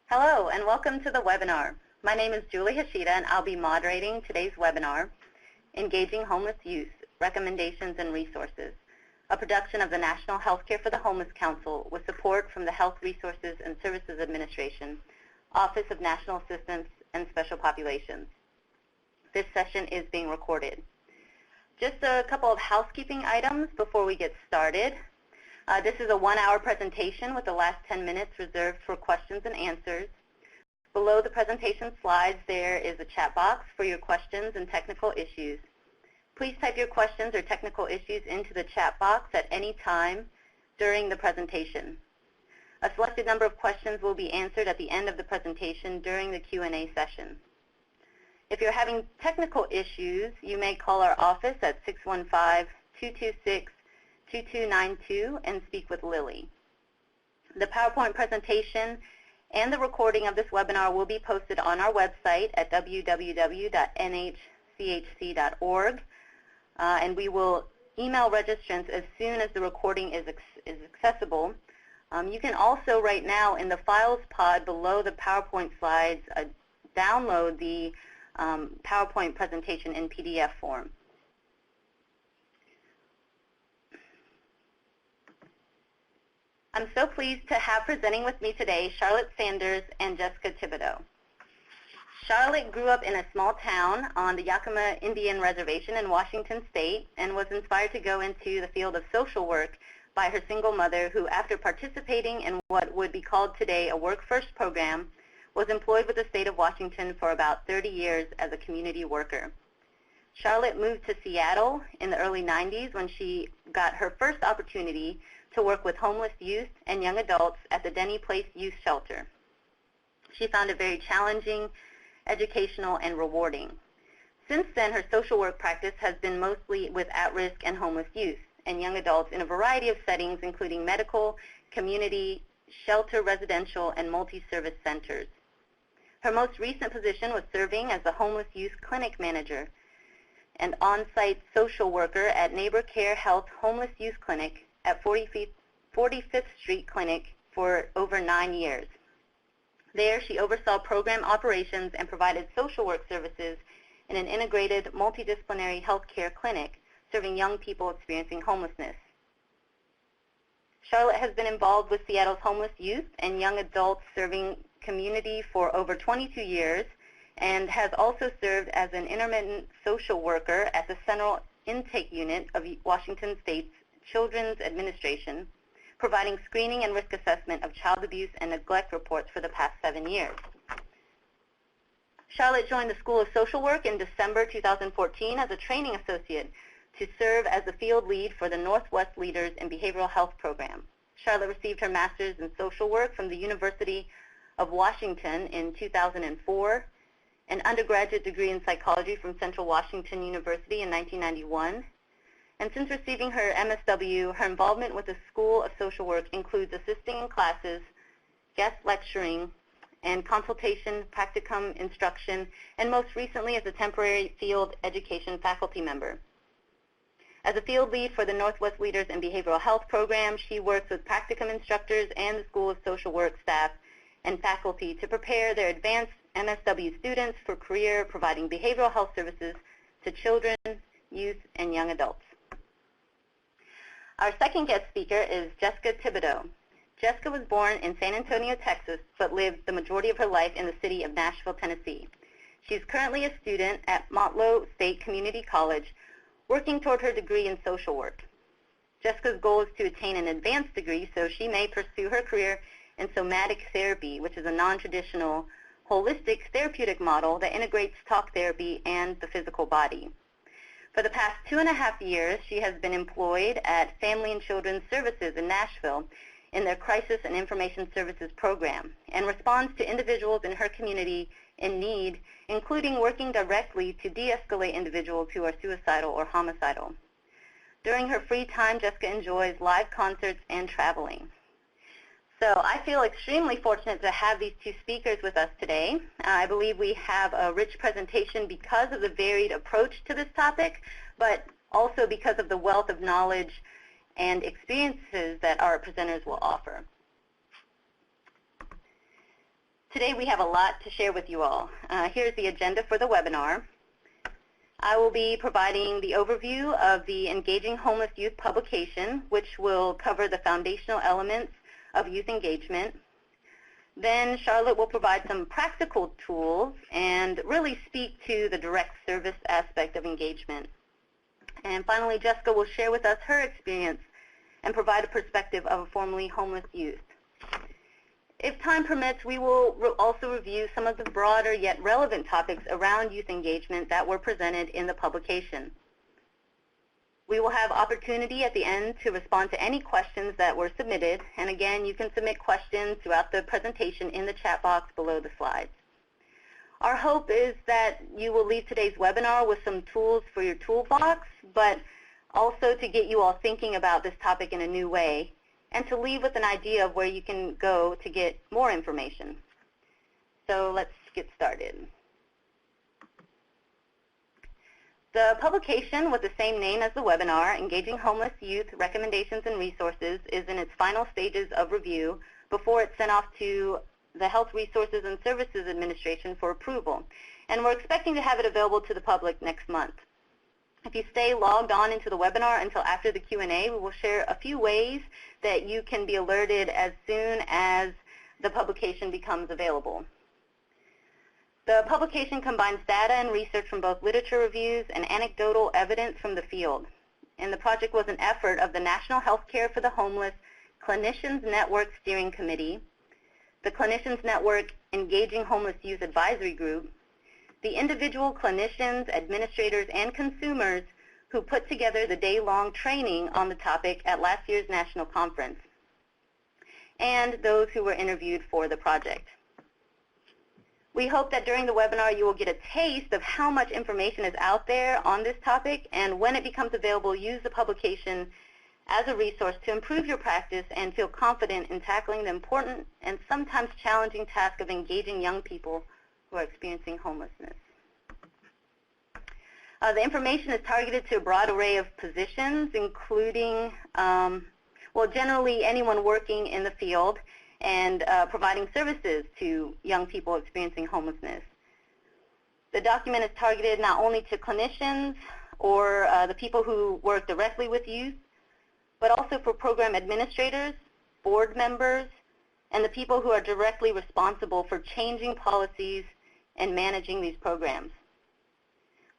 Hello and welcome to the webinar. My name is Julie Hashida and I'll be moderating today's webinar, Engaging Homeless Youth, Recommendations and Resources, a production of the National Healthcare for the Homeless Council with support from the Health Resources and Services Administration, Office of National Assistance and Special Populations. This session is being recorded. Just a couple of housekeeping items before we get started. This is a 1-hour presentation with the last 10 minutes reserved for questions and answers. Below the presentation slides, there is a chat box for your questions and technical issues. Please type your questions or technical issues into the chat box at any time during the presentation. A selected number of questions will be answered at the end of the presentation during the Q&A session. If you're having technical issues, you may call our office at 615-226-2292 and speak with Lily. The PowerPoint presentation and the recording of this webinar will be posted on our website at www.nhchc.org, and we will email registrants as soon as the recording is accessible. You can also right now in the files pod below the PowerPoint slides download the PowerPoint presentation in PDF form. I'm so pleased to have presenting with me today Charlotte Sanders and Jessica Thibodeau. Charlotte grew up in a small town on the Yakima Indian Reservation in Washington State and was inspired to go into the field of social work by her single mother who, after participating in what would be called today a Work First program, was employed with the state of Washington for about 30 years as a community worker. Charlotte moved to Seattle in the early 90s when she got her first opportunity to work with homeless youth and young adults at the Denny Place Youth Shelter. She found it very challenging, educational, and rewarding. Since then, her social work practice has been mostly with at-risk and homeless youth and young adults in a variety of settings, including medical, community, shelter, residential, and multi-service centers. Her most recent position was serving as the Homeless Youth Clinic Manager and on-site social worker at Neighbor Care Health Homeless Youth Clinic at 45th Street Clinic for over 9 years. There, she oversaw program operations and provided social work services in an integrated multidisciplinary healthcare clinic serving young people experiencing homelessness. Charlotte has been involved with Seattle's homeless youth and young adults serving community for over 22 years and has also served as an intermittent social worker at the Central Intake Unit of Washington State's Children's Administration, providing screening and risk assessment of child abuse and neglect reports for the past 7 years. Charlotte joined the School of Social Work in December 2014 as a training associate to serve as the field lead for the Northwest Leaders in Behavioral Health program. Charlotte received her master's in social work from the University of Washington in 2004, an undergraduate degree in psychology from Central Washington University in 1991, and since receiving her MSW, her involvement with the School of Social Work includes assisting in classes, guest lecturing, and consultation, practicum instruction, and most recently as a temporary field education faculty member. As a field lead for the Northwest Leaders in Behavioral Health program, she works with practicum instructors and the School of Social Work staff and faculty to prepare their advanced MSW students for career providing behavioral health services to children, youth, and young adults. Our second guest speaker is Jessica Thibodeau. Jessica was born in San Antonio, Texas, but lived the majority of her life in the city of Nashville, Tennessee. She's currently a student at Motlow State Community College, working toward her degree in social work. Jessica's goal is to attain an advanced degree so she may pursue her career in somatic therapy, which is a non-traditional, holistic therapeutic model that integrates talk therapy and the physical body. For the past 2.5 years, she has been employed at Family and Children's Services in Nashville in their Crisis and Information Services program and responds to individuals in her community in need, including working directly to de-escalate individuals who are suicidal or homicidal. During her free time, Jessica enjoys live concerts and traveling. So I feel extremely fortunate to have these two speakers with us today. I believe we have a rich presentation because of the varied approach to this topic, but also because of the wealth of knowledge and experiences that our presenters will offer. Today we have a lot to share with you all. Here's the agenda for the webinar. I will be providing the overview of the Engaging Homeless Youth publication, which will cover the foundational elements of youth engagement. Then Charlotte will provide some practical tools and really speak to the direct service aspect of engagement. And finally, Jessica will share with us her experience and provide a perspective of a formerly homeless youth. If time permits, we will also review some of the broader yet relevant topics around youth engagement that were presented in the publication. We will have opportunity at the end to respond to any questions that were submitted, and again, you can submit questions throughout the presentation in the chat box below the slides. Our hope is that you will leave today's webinar with some tools for your toolbox, but also to get you all thinking about this topic in a new way, and to leave with an idea of where you can go to get more information. So let's get started. The publication with the same name as the webinar, Engaging Homeless Youth Recommendations and Resources, is in its final stages of review before it's sent off to the Health Resources and Services Administration for approval. And we're expecting to have it available to the public next month. If you stay logged on into the webinar until after the Q&A, we will share a few ways that you can be alerted as soon as the publication becomes available. The publication combines data and research from both literature reviews and anecdotal evidence from the field. And the project was an effort of the National Healthcare for the Homeless Clinicians Network Steering Committee, the Clinicians Network Engaging Homeless Youth Advisory Group, the individual clinicians, administrators, and consumers who put together the day-long training on the topic at last year's national conference, and those who were interviewed for the project. We hope that during the webinar you will get a taste of how much information is out there on this topic, and when it becomes available, use the publication as a resource to improve your practice and feel confident in tackling the important and sometimes challenging task of engaging young people who are experiencing homelessness. The information is targeted to a broad array of positions, including, generally anyone working in the field and providing services to young people experiencing homelessness. The document is targeted not only to clinicians or the people who work directly with youth, but also for program administrators, board members, and the people who are directly responsible for changing policies and managing these programs.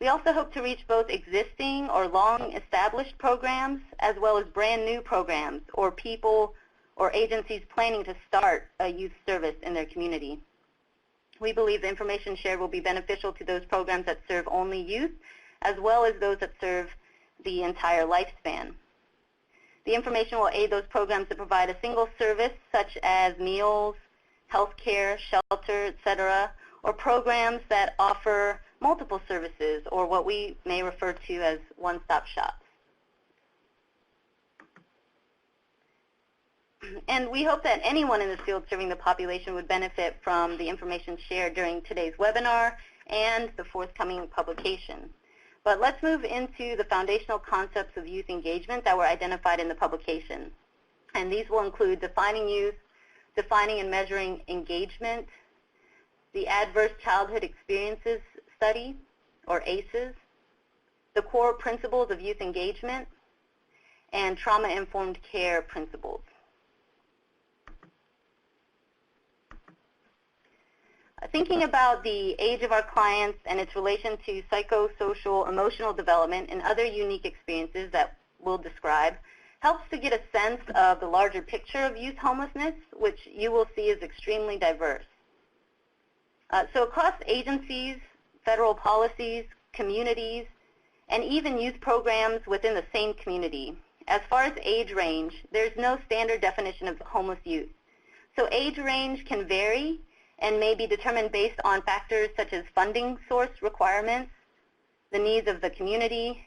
We also hope to reach both existing or long-established programs as well as brand new programs or people or agencies planning to start a youth service in their community. We believe the information shared will be beneficial to those programs that serve only youth as well as those that serve the entire lifespan. The information will aid those programs that provide a single service such as meals, health care, shelter, etc., or programs that offer multiple services or what we may refer to as one-stop shops. And we hope that anyone in this field serving the population would benefit from the information shared during today's webinar and the forthcoming publication. But let's move into the foundational concepts of youth engagement that were identified in the publication. And these will include defining youth, defining and measuring engagement, the Adverse Childhood Experiences Study, or ACEs, the core principles of youth engagement, and trauma-informed care principles. Thinking about the age of our clients and its relation to psychosocial, emotional development and other unique experiences that we'll describe helps to get a sense of the larger picture of youth homelessness, which you will see is extremely diverse. So across agencies, federal policies, communities, and even youth programs within the same community, as far as age range, there's no standard definition of homeless youth. So age range can vary and may be determined based on factors such as funding source requirements, the needs of the community,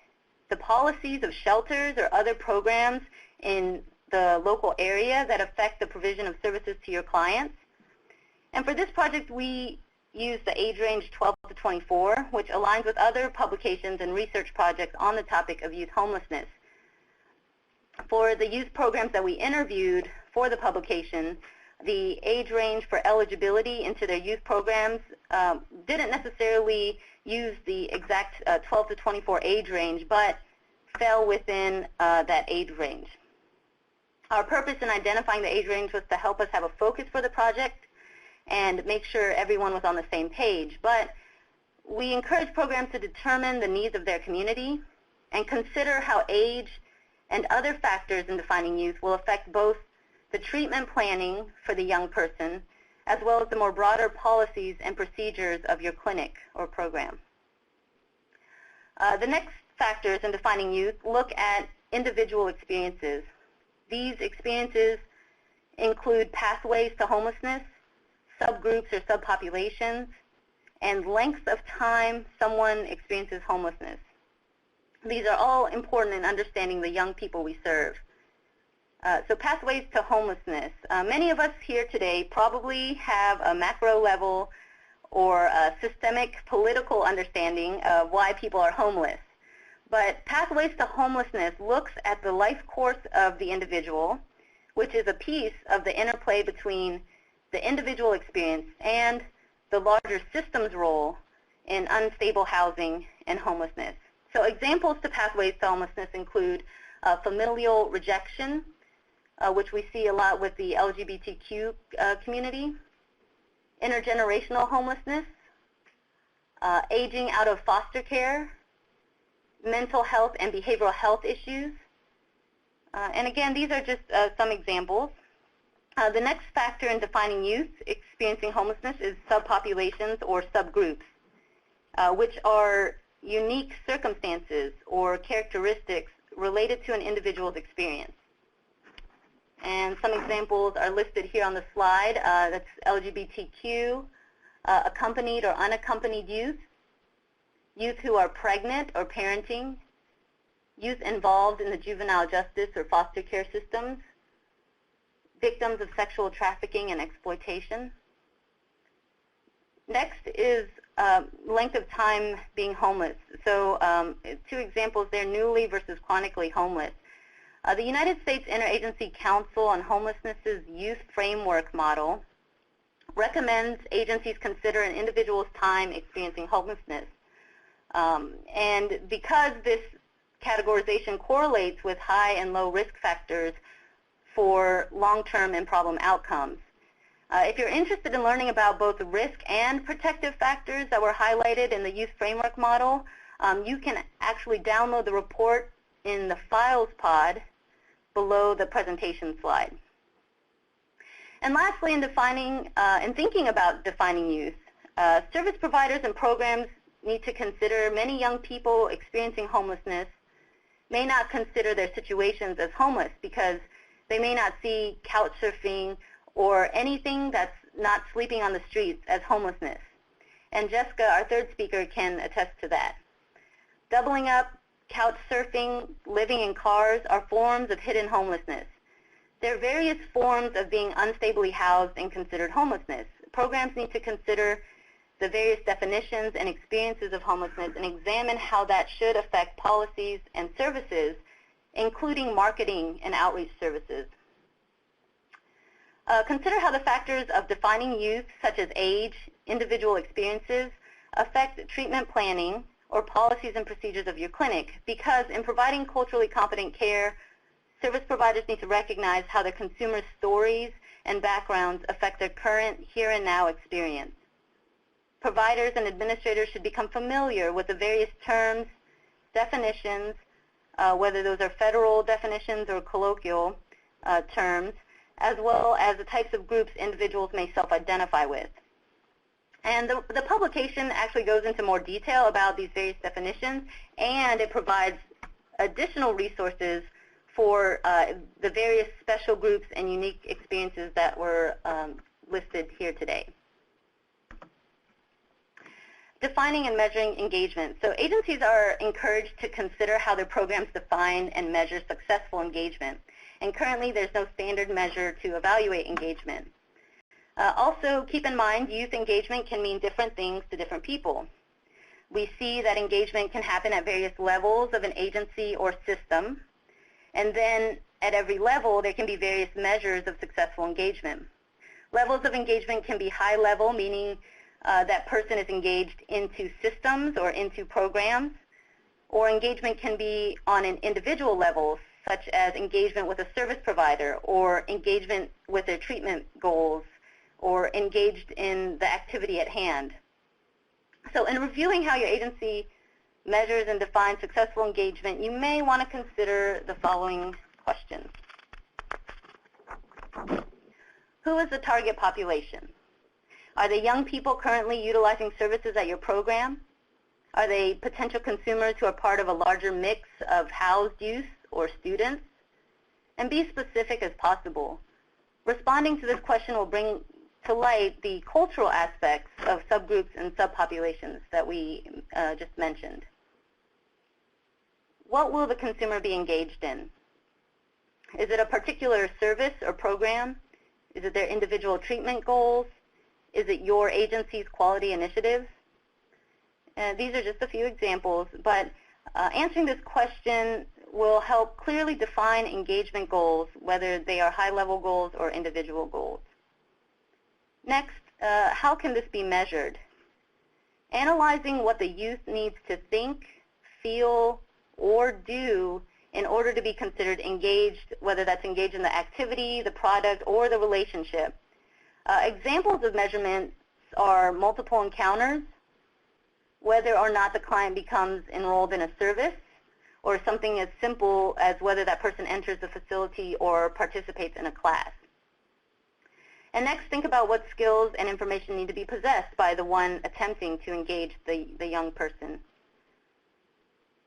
the policies of shelters or other programs in the local area that affect the provision of services to your clients. And for this project, we use the age range 12 to 24, which aligns with other publications and research projects on the topic of youth homelessness. For the youth programs that we interviewed for the publication, The age range for eligibility into their youth programs didn't necessarily use the exact 12 to 24 age range, but fell within that age range. Our purpose in identifying the age range was to help us have a focus for the project and make sure everyone was on the same page. But we encourage programs to determine the needs of their community and consider how age and other factors in defining youth will affect both the treatment planning for the young person as well as the more broader policies and procedures of your clinic or program. The next factors in defining youth look at individual experiences. These experiences include pathways to homelessness, subgroups or subpopulations, and lengths of time someone experiences homelessness. These are all important in understanding the young people we serve. So pathways to homelessness. Many of us here today probably have a macro level or a systemic political understanding of why people are homeless. But pathways to homelessness looks at the life course of the individual, which is a piece of the interplay between the individual experience and the larger system's role in unstable housing and homelessness. So examples to pathways to homelessness include familial rejection, which we see a lot with the LGBTQ community, intergenerational homelessness, aging out of foster care, mental health and behavioral health issues. And again, these are just some examples. The next factor in defining youth experiencing homelessness is subpopulations or subgroups, which are unique circumstances or characteristics related to an individual's experience. And some examples are listed here on the slide. That's LGBTQ, accompanied or unaccompanied youth, youth who are pregnant or parenting, youth involved in the juvenile justice or foster care systems, victims of sexual trafficking and exploitation. Next is length of time being homeless. So two examples there, newly versus chronically homeless. The United States Interagency Council on Homelessness's Youth Framework model recommends agencies consider an individual's time experiencing homelessness. And because this categorization correlates with high and low risk factors for long-term and problem outcomes. If you're interested in learning about both the risk and protective factors that were highlighted in the Youth Framework model, you can actually download the report in the Files pod below the presentation slide. And lastly, in thinking about defining youth, service providers and programs need to consider many young people experiencing homelessness may not consider their situations as homeless because they may not see couch surfing or anything that's not sleeping on the streets as homelessness. And Jessica, our third speaker, can attest to that. Doubling up, couch surfing, living in cars are forms of hidden homelessness. There are various forms of being unstably housed and considered homelessness. Programs need to consider the various definitions and experiences of homelessness and examine how that should affect policies and services, including marketing and outreach services. Consider how the factors of defining youth, such as age, individual experiences, affect treatment planning or policies and procedures of your clinic, because in providing culturally competent care, service providers need to recognize how their consumers' stories and backgrounds affect their current here and now experience. Providers and administrators should become familiar with the various terms, definitions, whether those are federal definitions or colloquial terms, as well as the types of groups individuals may self-identify with. And the publication actually goes into more detail about these various definitions, and it provides additional resources for the various special groups and unique experiences that were listed here today. Defining and measuring engagement. So agencies are encouraged to consider how their programs define and measure successful engagement. And currently there's no standard measure to evaluate engagement. Also, keep in mind, youth engagement can mean different things to different people. We see that engagement can happen at various levels of an agency or system. And then at every level, there can be various measures of successful engagement. Levels of engagement can be high level, meaning that person is engaged into systems or into programs, or engagement can be on an individual level, such as engagement with a service provider or engagement with their treatment goals or engaged in the activity at hand. So in reviewing how your agency measures and defines successful engagement, you may want to consider the following questions. Who is the target population? Are they young people currently utilizing services at your program? Are they potential consumers who are part of a larger mix of housed youth or students? And be specific as possible. Responding to this question will bring to light the cultural aspects of subgroups and subpopulations that we just mentioned. What will the consumer be engaged in? Is it a particular service or program? Is it their individual treatment goals? Is it your agency's quality initiatives? These are just a few examples, but answering this question will help clearly define engagement goals, whether they are high-level goals or individual goals. Next, how can this be measured? Analyzing what the youth needs to think, feel, or do in order to be considered engaged, whether that's engaged in the activity, the product, or the relationship. Examples of measurements are multiple encounters, whether or not the client becomes enrolled in a service, or something as simple as whether that person enters the facility or participates in a class. And next, think about what skills and information need to be possessed by the one attempting to engage the young person.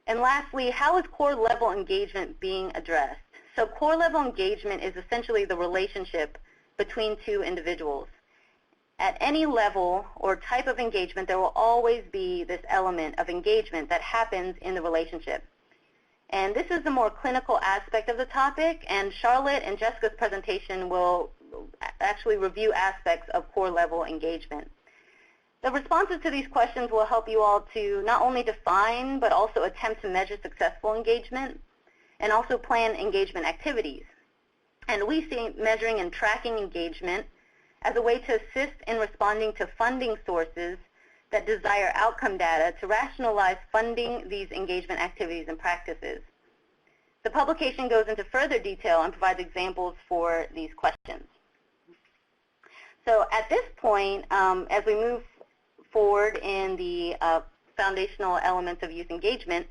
And lastly, how is core level engagement being addressed? So core level engagement is essentially the relationship between two individuals. At any level or type of engagement, there will always be this element of engagement that happens in the relationship. And this is the more clinical aspect of the topic, and Charlotte and Jessica's presentation will actually review aspects of core level engagement. The responses to these questions will help you all to not only define, but also attempt to measure successful engagement, and also plan engagement activities. And we see measuring and tracking engagement as a way to assist in responding to funding sources that desire outcome data to rationalize funding these engagement activities and practices. The publication goes into further detail and provides examples for these questions. So at this point, as we move forward in the foundational elements of youth engagement,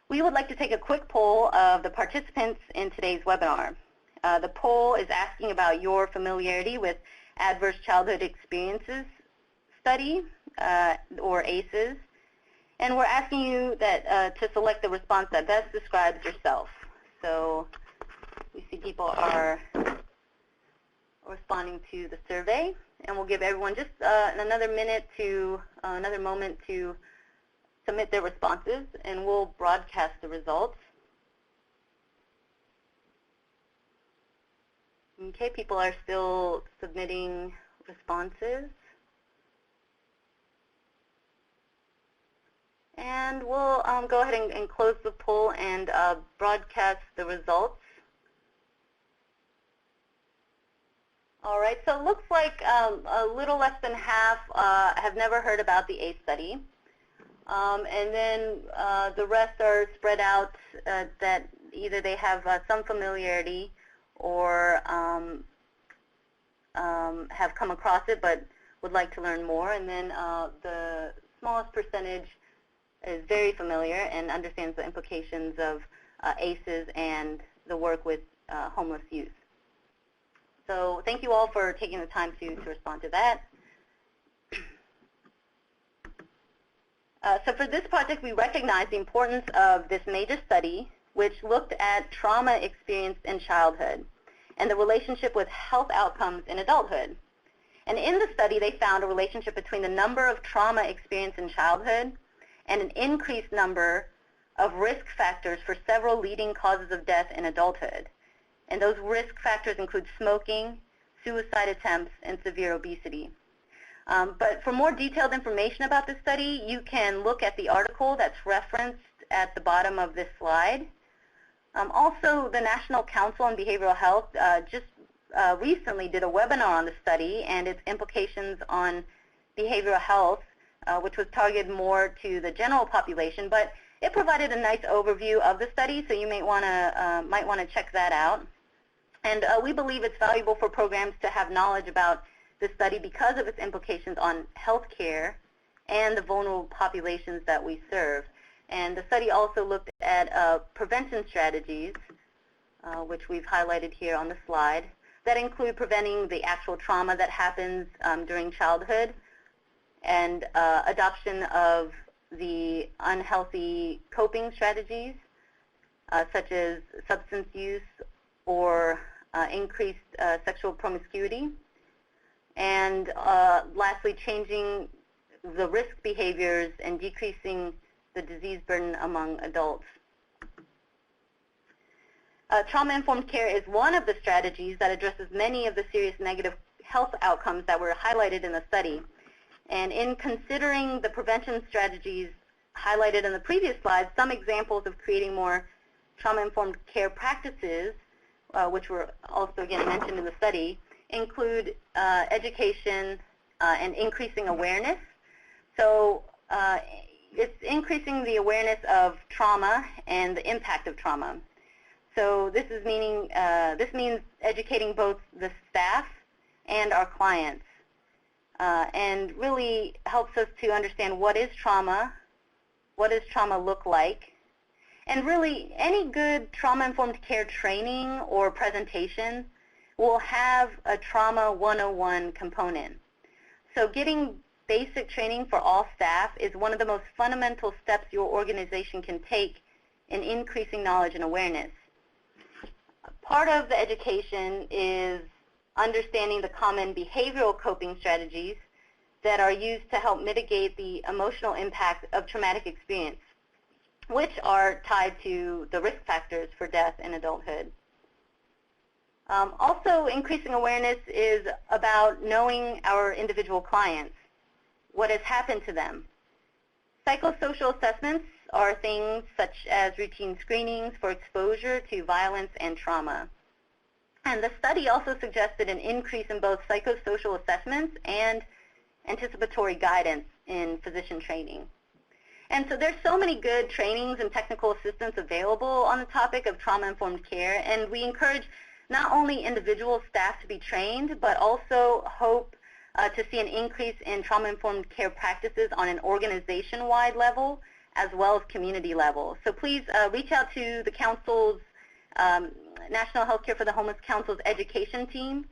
we would like to take a quick poll of the participants in today's webinar. The poll is asking about your familiarity with Adverse Childhood Experiences Study, or ACEs, and we're asking you that to select the response that best describes yourself. So we see people are responding to the survey, and we'll give everyone just another moment to submit their responses, and we'll broadcast the results. Okay, people are still submitting responses. And we'll go ahead and close the poll and broadcast the results. All right, so it looks like a little less than half have never heard about the ACE study. And then the rest are spread out that either they have some familiarity or have come across it but would like to learn more. And then the smallest percentage is very familiar and understands the implications of ACEs and the work with homeless youth. So thank you all for taking the time to respond to that. So for this project, we recognize the importance of this major study, which looked at trauma experienced in childhood and the relationship with health outcomes in adulthood. And in the study, they found a relationship between the number of trauma experienced in childhood and an increased number of risk factors for several leading causes of death in adulthood. And those risk factors include smoking, suicide attempts, and severe obesity. But for more detailed information about this study, you can look at the article that's referenced at the bottom of this slide. Also, the National Council on Behavioral Health just recently did a webinar on the study and its implications on behavioral health, which was targeted more to the general population, but it provided a nice overview of the study, so you might want to check that out. And we believe it's valuable for programs to have knowledge about the study because of its implications on healthcare and the vulnerable populations that we serve. And the study also looked at prevention strategies, which we've highlighted here on the slide, that include preventing the actual trauma that happens during childhood and adoption of the unhealthy coping strategies, such as substance use or increased sexual promiscuity, and lastly, changing the risk behaviors and decreasing the disease burden among adults. Trauma-informed care is one of the strategies that addresses many of the serious negative health outcomes that were highlighted in the study. And in considering the prevention strategies highlighted in the previous slides, some examples of creating more trauma-informed care practices, which were also again mentioned in the study, include education and increasing awareness. So it's increasing the awareness of trauma and the impact of trauma. So this means educating both the staff and our clients, and really helps us to understand what is trauma look like, and really any good trauma-informed care training or presentation will have a Trauma 101 component. So getting basic training for all staff is one of the most fundamental steps your organization can take in increasing knowledge and awareness. Part of the education is understanding the common behavioral coping strategies that are used to help mitigate the emotional impact of traumatic experience, which are tied to the risk factors for death in adulthood. Also, increasing awareness is about knowing our individual clients, what has happened to them. Psychosocial assessments are things such as routine screenings for exposure to violence and trauma. And the study also suggested an increase in both psychosocial assessments and anticipatory guidance in physician training. And so there's so many good trainings and technical assistance available on the topic of trauma-informed care, and we encourage not only individual staff to be trained, but also hope to see an increase in trauma-informed care practices on an organization-wide level as well as community level. So please reach out to the Council's National Healthcare for the Homeless Council's education team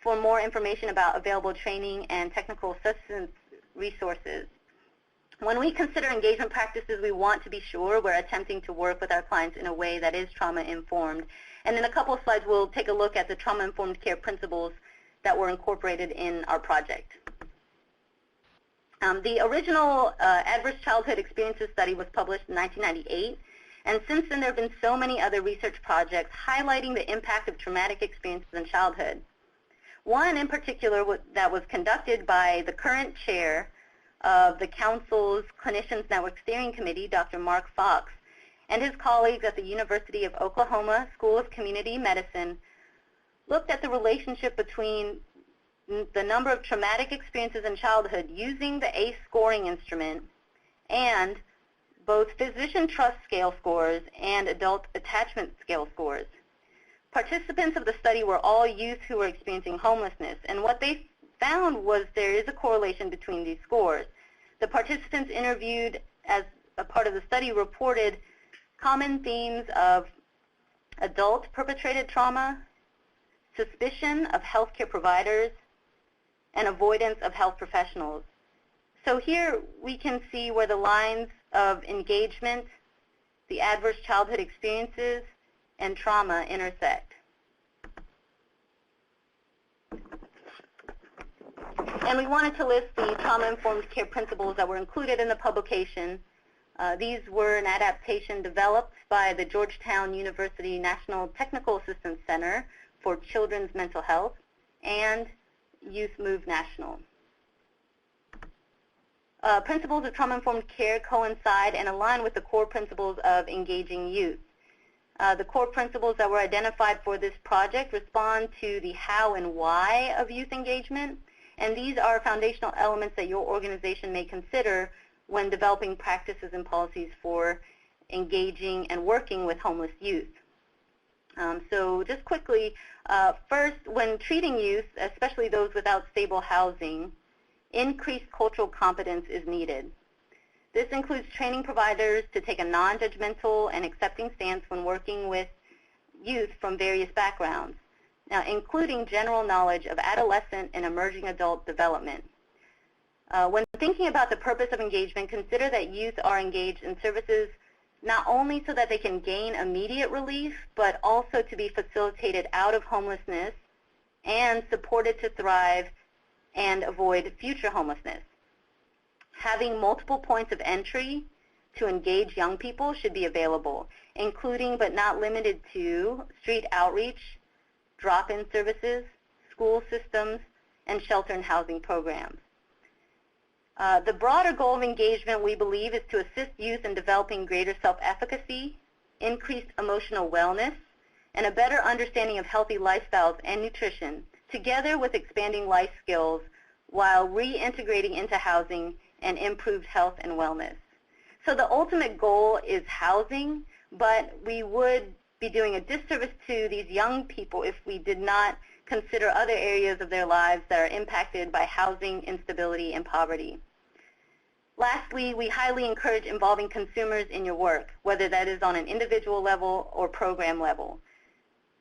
for more information about available training and technical assistance resources. When we consider engagement practices, we want to be sure we're attempting to work with our clients in a way that is trauma-informed. And in a couple of slides, we'll take a look at the trauma-informed care principles that were incorporated in our project. The original Adverse Childhood Experiences study was published in 1998, and since then there have been so many other research projects highlighting the impact of traumatic experiences in childhood. One in particular that was conducted by the current chair of the Council's Clinicians Network Steering Committee, Dr. Mark Fox, and his colleagues at the University of Oklahoma School of Community Medicine looked at the relationship between the number of traumatic experiences in childhood using the ACE scoring instrument and both physician trust scale scores and adult attachment scale scores. Participants of the study were all youth who were experiencing homelessness, and what they found was there is a correlation between these scores. The participants interviewed as a part of the study reported common themes of adult perpetrated trauma, suspicion of healthcare providers, and avoidance of health professionals. So here we can see where the lines of engagement, the adverse childhood experiences, and trauma intersect. And we wanted to list the trauma-informed care principles that were included in the publication. These were an adaptation developed by the Georgetown University National Technical Assistance Center for Children's Mental Health and Youth Move National. Principles of trauma-informed care coincide and align with the core principles of engaging youth. The core principles that were identified for this project respond to the how and why of youth engagement, and these are foundational elements that your organization may consider when developing practices and policies for engaging and working with homeless youth. So just quickly, first, when treating youth, especially those without stable housing, increased cultural competence is needed. This includes training providers to take a non-judgmental and accepting stance when working with youth from various backgrounds, now including general knowledge of adolescent and emerging adult development. When thinking about the purpose of engagement, consider that youth are engaged in services not only so that they can gain immediate relief, but also to be facilitated out of homelessness and supported to thrive and avoid future homelessness. Having multiple points of entry to engage young people should be available, including but not limited to street outreach, drop-in services, school systems, and shelter and housing programs. The broader goal of engagement, we believe, is to assist youth in developing greater self-efficacy, increased emotional wellness, and a better understanding of healthy lifestyles and nutrition, together with expanding life skills while reintegrating into housing and improved health and wellness. So the ultimate goal is housing, but we would be doing a disservice to these young people if we did not consider other areas of their lives that are impacted by housing instability and poverty. Lastly, we highly encourage involving consumers in your work, whether that is on an individual level or program level.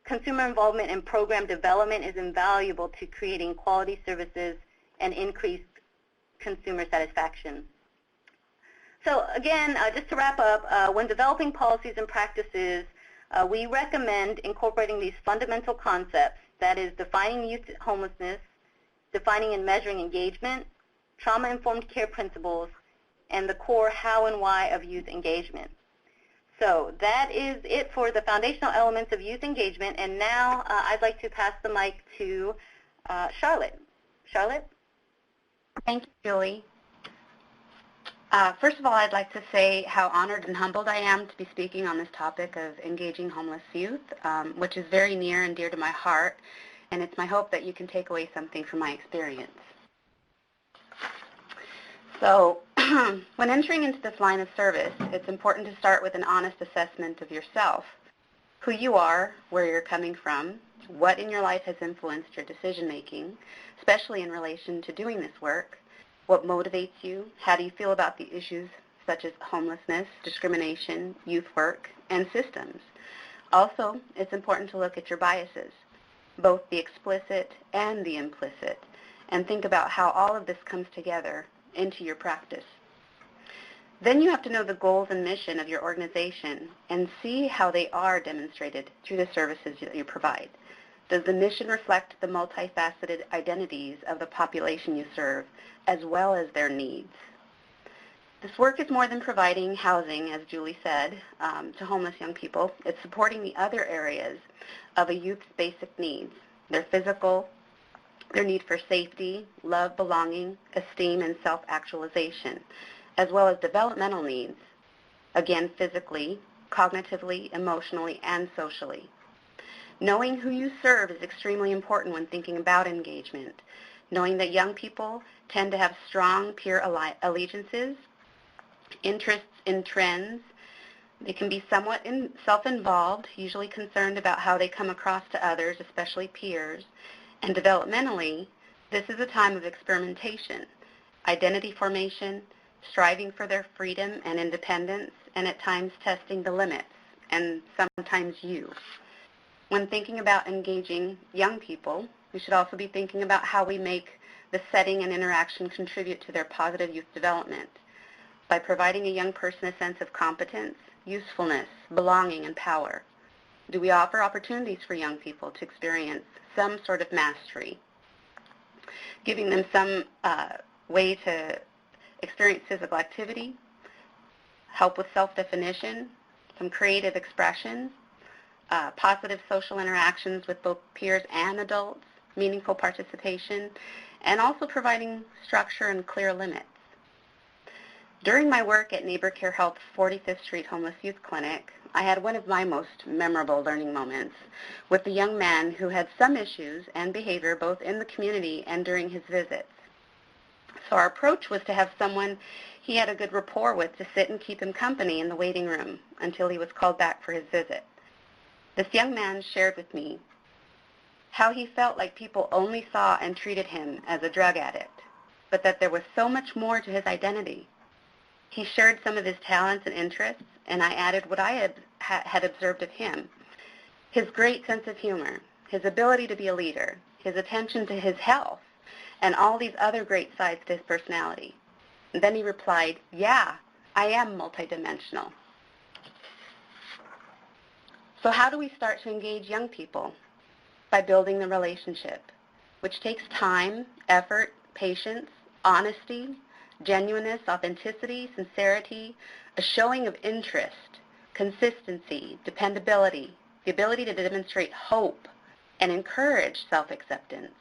Consumer involvement in program development is invaluable to creating quality services and increased consumer satisfaction. So again, just to wrap up, when developing policies and practices, we recommend incorporating these fundamental concepts, that is defining youth homelessness, defining and measuring engagement, trauma-informed care principles, and the core how and why of youth engagement. So that is it for the foundational elements of youth engagement, and now I'd like to pass the mic to Charlotte. Charlotte? Thank you, Julie. First of all, I'd like to say how honored and humbled I am to be speaking on this topic of engaging homeless youth, which is very near and dear to my heart, and it's my hope that you can take away something from my experience. So, when entering into this line of service, it's important to start with an honest assessment of yourself, who you are, where you're coming from, what in your life has influenced your decision-making, especially in relation to doing this work, what motivates you, how do you feel about the issues such as homelessness, discrimination, youth work, and systems. Also, it's important to look at your biases, both the explicit and the implicit, and think about how all of this comes together into your practice. Then you have to know the goals and mission of your organization and see how they are demonstrated through the services that you provide. Does the mission reflect the multifaceted identities of the population you serve, as well as their needs? This work is more than providing housing, as Julie said, to homeless young people. It's supporting the other areas of a youth's basic needs, their physical, their need for safety, love, belonging, esteem, and self-actualization, as well as developmental needs, again, physically, cognitively, emotionally, and socially. Knowing who you serve is extremely important when thinking about engagement. Knowing that young people tend to have strong peer allegiances, interests in trends. They can be somewhat self-involved, usually concerned about how they come across to others, especially peers. And developmentally, this is a time of experimentation, identity formation, striving for their freedom and independence, and at times testing the limits, and sometimes you. When thinking about engaging young people, we should also be thinking about how we make the setting and interaction contribute to their positive youth development by providing a young person a sense of competence, usefulness, belonging, and power. Do we offer opportunities for young people to experience some sort of mastery, giving them some way to experience physical activity, help with self-definition, some creative expression, positive social interactions with both peers and adults, meaningful participation, and also providing structure and clear limits. During my work at Neighbor Care Health's 45th Street Homeless Youth Clinic, I had one of my most memorable learning moments with a young man who had some issues and behavior both in the community and during his visits. So our approach was to have someone he had a good rapport with to sit and keep him company in the waiting room until he was called back for his visit. This young man shared with me how he felt like people only saw and treated him as a drug addict, but that there was so much more to his identity. He shared some of his talents and interests, and I added what I had observed of him: his great sense of humor, his ability to be a leader, his attention to his health, and all these other great sides to his personality. And then he replied, "Yeah, I am multidimensional." So how do we start to engage young people? By building the relationship, which takes time, effort, patience, honesty, genuineness, authenticity, sincerity, a showing of interest, consistency, dependability, the ability to demonstrate hope and encourage self-acceptance,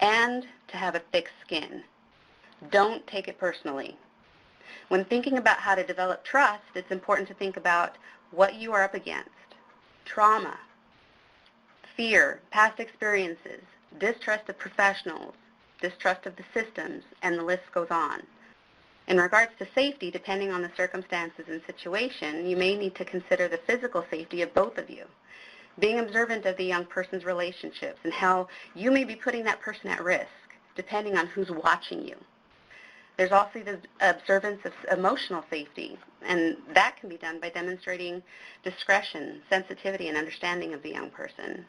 and to have a thick skin. Don't take it personally. When thinking about how to develop trust, it's important to think about what you are up against: trauma, fear, past experiences, distrust of professionals, distrust of the systems, and the list goes on. In regards to safety, depending on the circumstances and situation, you may need to consider the physical safety of both of you, being observant of the young person's relationships and how you may be putting that person at risk, depending on who's watching you. There's also the observance of emotional safety, and that can be done by demonstrating discretion, sensitivity, and understanding of the young person.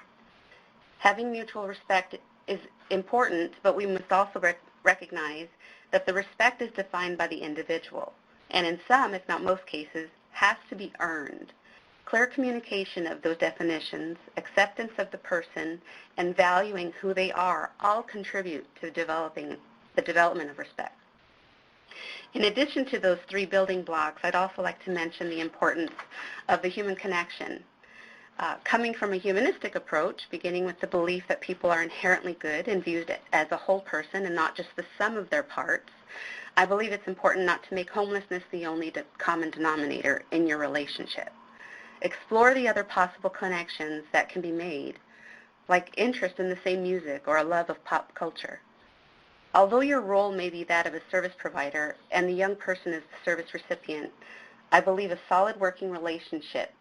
Having mutual respect is important, but we must also recognize that the respect is defined by the individual, and in some, if not most cases, has to be earned. Clear communication of those definitions, acceptance of the person, and valuing who they are all contribute to the development of respect. In addition to those three building blocks, I'd also like to mention the importance of the human connection. Coming from a humanistic approach, beginning with the belief that people are inherently good and viewed as a whole person and not just the sum of their parts, I believe it's important not to make homelessness the only common denominator in your relationship. Explore the other possible connections that can be made, like interest in the same music or a love of pop culture. Although your role may be that of a service provider and the young person is the service recipient, I believe a solid working relationship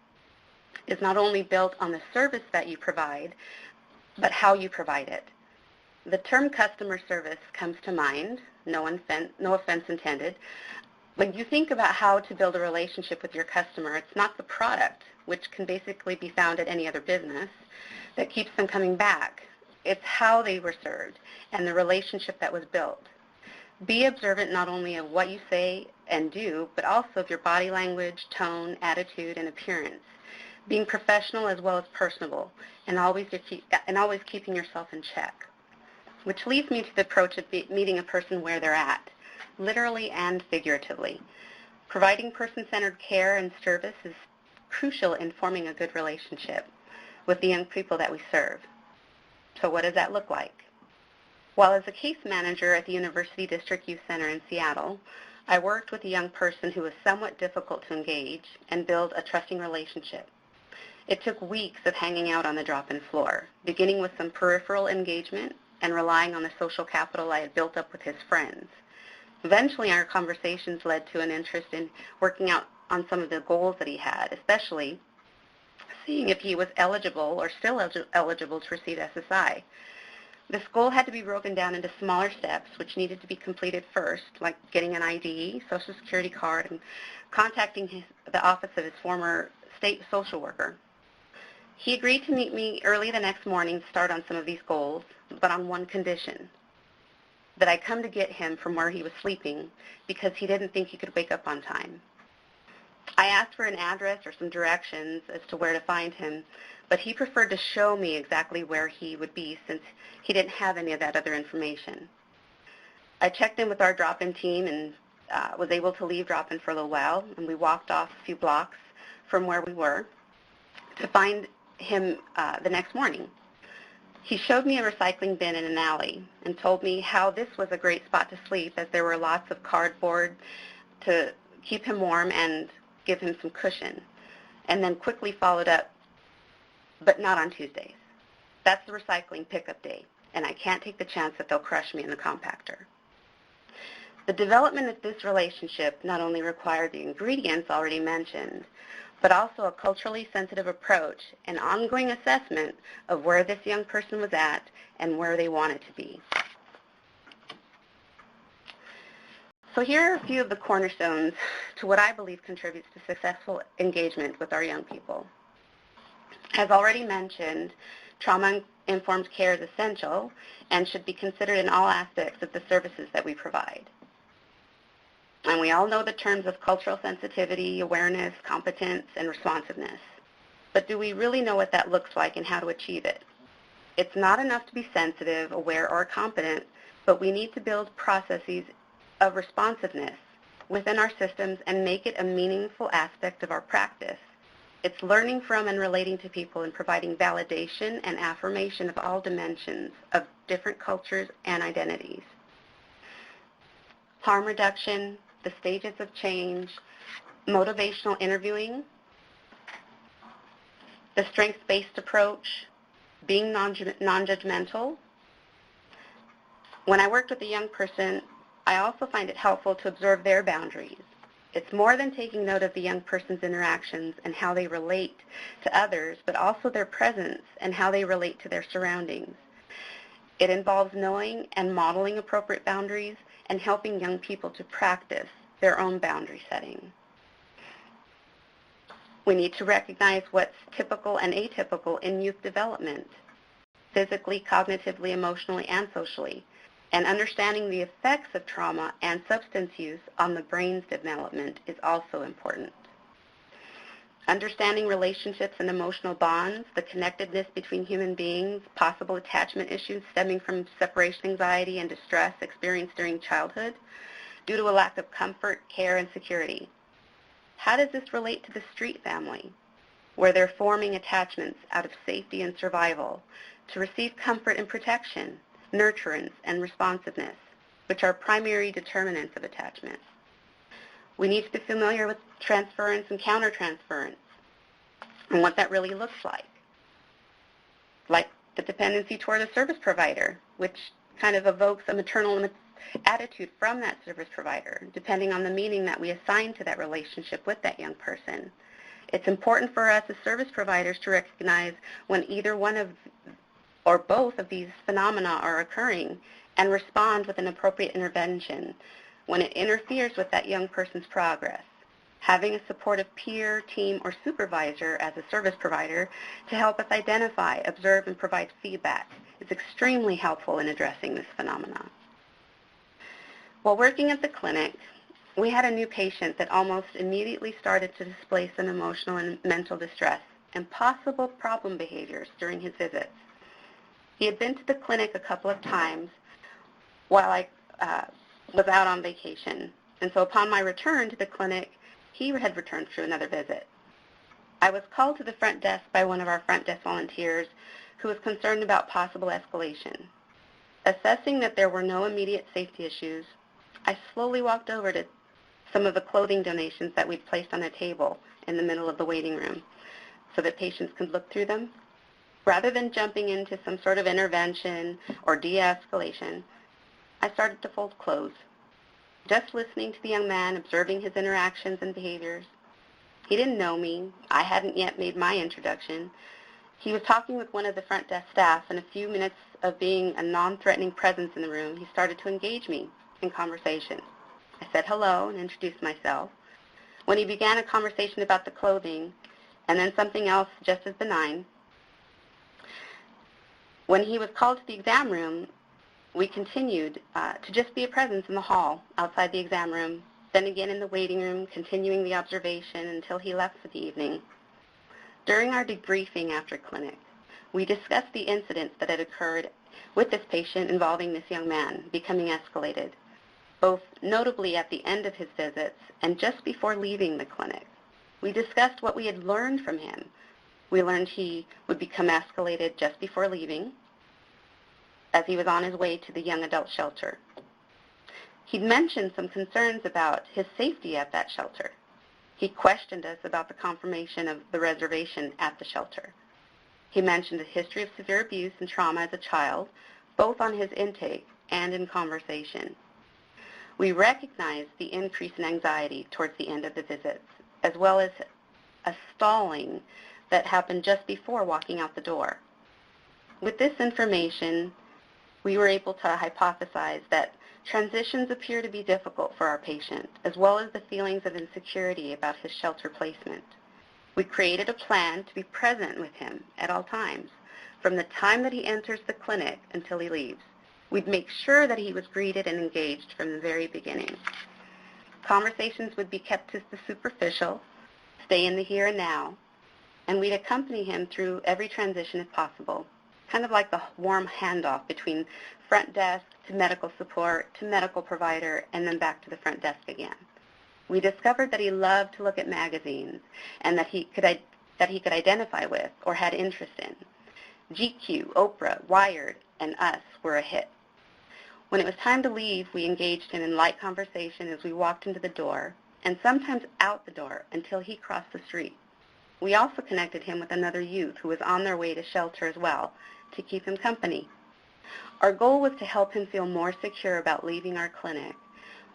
is not only built on the service that you provide, but how you provide it. The term customer service comes to mind, no offense intended. When you think about how to build a relationship with your customer, it's not the product, which can basically be found at any other business, that keeps them coming back. It's how they were served and the relationship that was built. Be observant not only of what you say and do, but also of your body language, tone, attitude, and appearance. Being professional as well as personable, and always keeping yourself in check. Which leads me to the approach of meeting a person where they're at, literally and figuratively. Providing person-centered care and service is crucial in forming a good relationship with the young people that we serve. So what does that look like? While as a case manager at the University District Youth Center in Seattle, I worked with a young person who was somewhat difficult to engage and build a trusting relationship. It took weeks of hanging out on the drop-in floor, beginning with some peripheral engagement and relying on the social capital I had built up with his friends. Eventually, our conversations led to an interest in working out on some of the goals that he had, especially seeing if he was eligible or still eligible to receive SSI. This goal had to be broken down into smaller steps, which needed to be completed first, like getting an ID, Social Security card, and contacting the office of his former state social worker. He agreed to meet me early the next morning to start on some of these goals, but on one condition: that I come to get him from where he was sleeping because he didn't think he could wake up on time. I asked for an address or some directions as to where to find him, but he preferred to show me exactly where he would be since he didn't have any of that other information. I checked in with our drop-in team and was able to leave drop-in for a little while, and we walked off a few blocks from where we were to find him the next morning. He showed me a recycling bin in an alley and told me how this was a great spot to sleep as there were lots of cardboard to keep him warm and give him some cushion. and then quickly followed up, but not on Tuesdays. That's the recycling pickup day, and I can't take the chance that they'll crush me in the compactor. The development of this relationship not only required the ingredients already mentioned, but also a culturally sensitive approach and ongoing assessment of where this young person was at and where they wanted to be. So here are a few of the cornerstones to what I believe contributes to successful engagement with our young people. As already mentioned, trauma-informed care is essential and should be considered in all aspects of the services that we provide. And we all know the terms of cultural sensitivity, awareness, competence, and responsiveness. But do we really know what that looks like and how to achieve it? It's not enough to be sensitive, aware, or competent, but we need to build processes of responsiveness within our systems and make it a meaningful aspect of our practice. It's learning from and relating to people and providing validation and affirmation of all dimensions of different cultures and identities. Harm reduction, the stages of change, motivational interviewing, the strengths-based approach, being non-judgmental. When I worked with a young person, I also find it helpful to observe their boundaries. It's more than taking note of the young person's interactions and how they relate to others, but also their presence and how they relate to their surroundings. It involves knowing and modeling appropriate boundaries and helping young people to practice their own boundary setting. We need to recognize what's typical and atypical in youth development, physically, cognitively, emotionally, and socially, and understanding the effects of trauma and substance use on the brain's development is also important. Understanding relationships and emotional bonds, the connectedness between human beings, possible attachment issues stemming from separation anxiety and distress experienced during childhood due to a lack of comfort, care, and security. How does this relate to the street family, where they're forming attachments out of safety and survival to receive comfort and protection, nurturance, and responsiveness, which are primary determinants of attachment? We need to be familiar with transference and countertransference and what that really looks like the dependency toward a service provider, which kind of evokes a maternal attitude from that service provider, depending on the meaning that we assign to that relationship with that young person. It's important for us as service providers to recognize when either one of or both of these phenomena are occurring and respond with an appropriate intervention when it interferes with that young person's progress. Having a supportive peer, team, or supervisor as a service provider to help us identify, observe, and provide feedback is extremely helpful in addressing this phenomenon. While working at the clinic, we had a new patient that almost immediately started to display some emotional and mental distress and possible problem behaviors during his visits. He had been to the clinic a couple of times while I was out on vacation, and so upon my return to the clinic, he had returned for another visit. I was called to the front desk by one of our front desk volunteers who was concerned about possible escalation. Assessing that there were no immediate safety issues, I slowly walked over to some of the clothing donations that we'd placed on a table in the middle of the waiting room so that patients could look through them. Rather than jumping into some sort of intervention or de-escalation, I started to fold clothes, just listening to the young man, observing his interactions and behaviors. He didn't know me. I hadn't yet made my introduction. He was talking with one of the front desk staff, and a few minutes of being a non-threatening presence in the room, he started to engage me in conversation. I said hello and introduced myself. When he began a conversation about the clothing, and then something else just as benign, when he was called to the exam room, we continued to just be a presence in the hall outside the exam room, then again in the waiting room, continuing the observation until he left for the evening. During our debriefing after clinic, we discussed the incidents that had occurred with this patient involving this young man becoming escalated, both notably at the end of his visits and just before leaving the clinic. We discussed what we had learned from him. We learned he would become escalated just before leaving, as he was on his way to the young adult shelter. He'd mentioned some concerns about his safety at that shelter. He questioned us about the confirmation of the reservation at the shelter. He mentioned a history of severe abuse and trauma as a child, both on his intake and in conversation. We recognized the increase in anxiety towards the end of the visits, as well as a stalling that happened just before walking out the door. With this information, we were able to hypothesize that transitions appear to be difficult for our patient, as well as the feelings of insecurity about his shelter placement. We created a plan to be present with him at all times, from the time that he enters the clinic until he leaves. We'd make sure that he was greeted and engaged from the very beginning. Conversations would be kept to the superficial, stay in the here and now, and we'd accompany him through every transition if possible, kind of like the warm handoff between front desk to medical support to medical provider and then back to the front desk again. We discovered that he loved to look at magazines and that he could identify with or had interest in. GQ, Oprah, Wired, and Us were a hit. When it was time to leave, we engaged him in light conversation as we walked into the door and sometimes out the door until he crossed the street. We also connected him with another youth who was on their way to shelter as well to keep him company. Our goal was to help him feel more secure about leaving our clinic,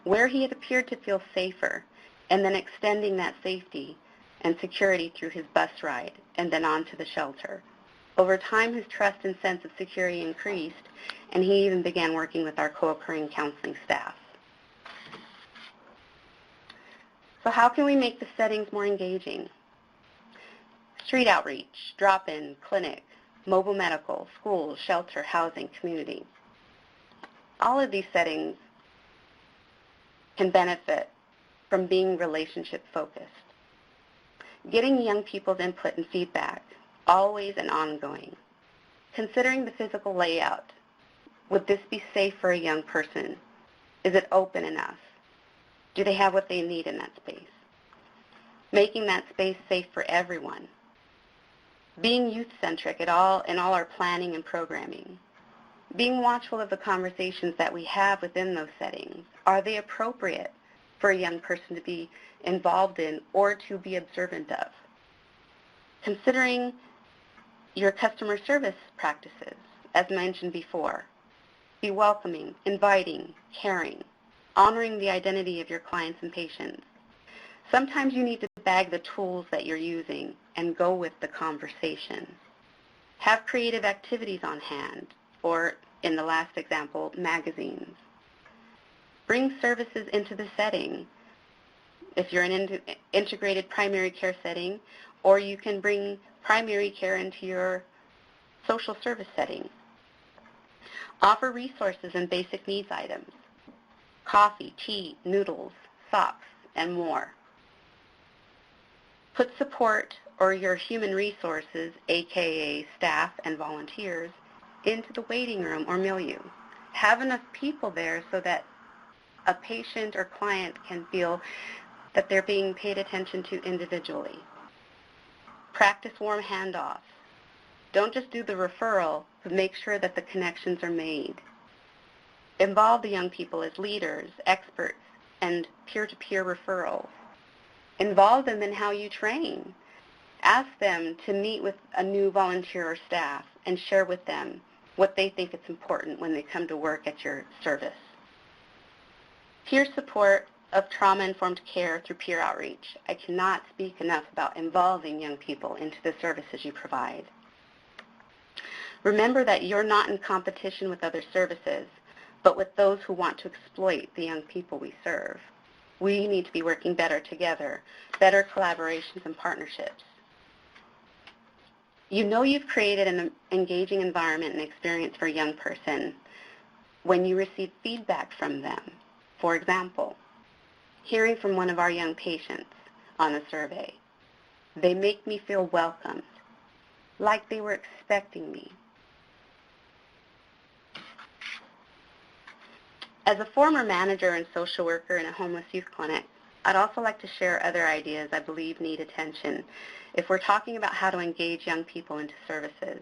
where he had appeared to feel safer, and then extending that safety and security through his bus ride and then on to the shelter. Over time, his trust and sense of security increased, and he even began working with our co-occurring counseling staff. So how can we make the settings more engaging? Street outreach, drop-in, clinic, mobile medical, schools, shelter, housing, community. All of these settings can benefit from being relationship-focused. Getting young people's input and feedback, always and ongoing. Considering the physical layout. Would this be safe for a young person? Is it open enough? Do they have what they need in that space? Making that space safe for everyone. Being youth-centric in all our planning and programming. Being watchful of the conversations that we have within those settings. Are they appropriate for a young person to be involved in or to be observant of? Considering your customer service practices, as mentioned before. Be welcoming, inviting, caring, honoring the identity of your clients and patients. Sometimes you need to bag the tools that you're using and go with the conversation. Have creative activities on hand, or in the last example, magazines. Bring services into the setting. If you're in an integrated primary care setting, or you can bring primary care into your social service setting. Offer resources and basic needs items, coffee, tea, noodles, socks, and more. Put support or your human resources, aka staff and volunteers, into the waiting room or milieu. Have enough people there so that a patient or client can feel that they're being paid attention to individually. Practice warm handoffs. Don't just do the referral, but make sure that the connections are made. Involve the young people as leaders, experts, and peer-to-peer referrals. Involve them in how you train. Ask them to meet with a new volunteer or staff and share with them what they think is important when they come to work at your service. Peer support of trauma-informed care through peer outreach. I cannot speak enough about involving young people into the services you provide. Remember that you're not in competition with other services, but with those who want to exploit the young people we serve. We need to be working better together, better collaborations and partnerships. You know you've created an engaging environment and experience for a young person when you receive feedback from them. For example, hearing from one of our young patients on a survey, they make me feel welcomed, like they were expecting me. As a former manager and social worker in a homeless youth clinic, I'd also like to share other ideas I believe need attention if we're talking about how to engage young people into services.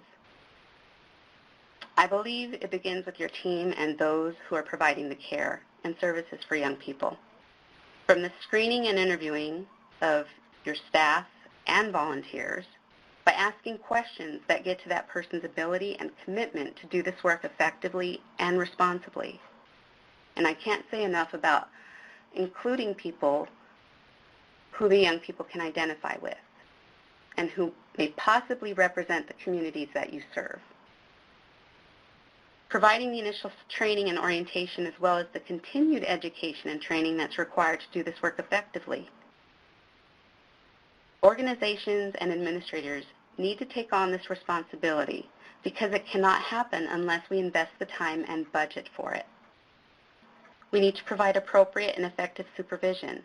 I believe it begins with your team and those who are providing the care and services for young people. From the screening and interviewing of your staff and volunteers by asking questions that get to that person's ability and commitment to do this work effectively and responsibly. And I can't say enough about including people who the young people can identify with and who may possibly represent the communities that you serve. Providing the initial training and orientation as well as the continued education and training that's required to do this work effectively. Organizations and administrators need to take on this responsibility because it cannot happen unless we invest the time and budget for it. We need to provide appropriate and effective supervision.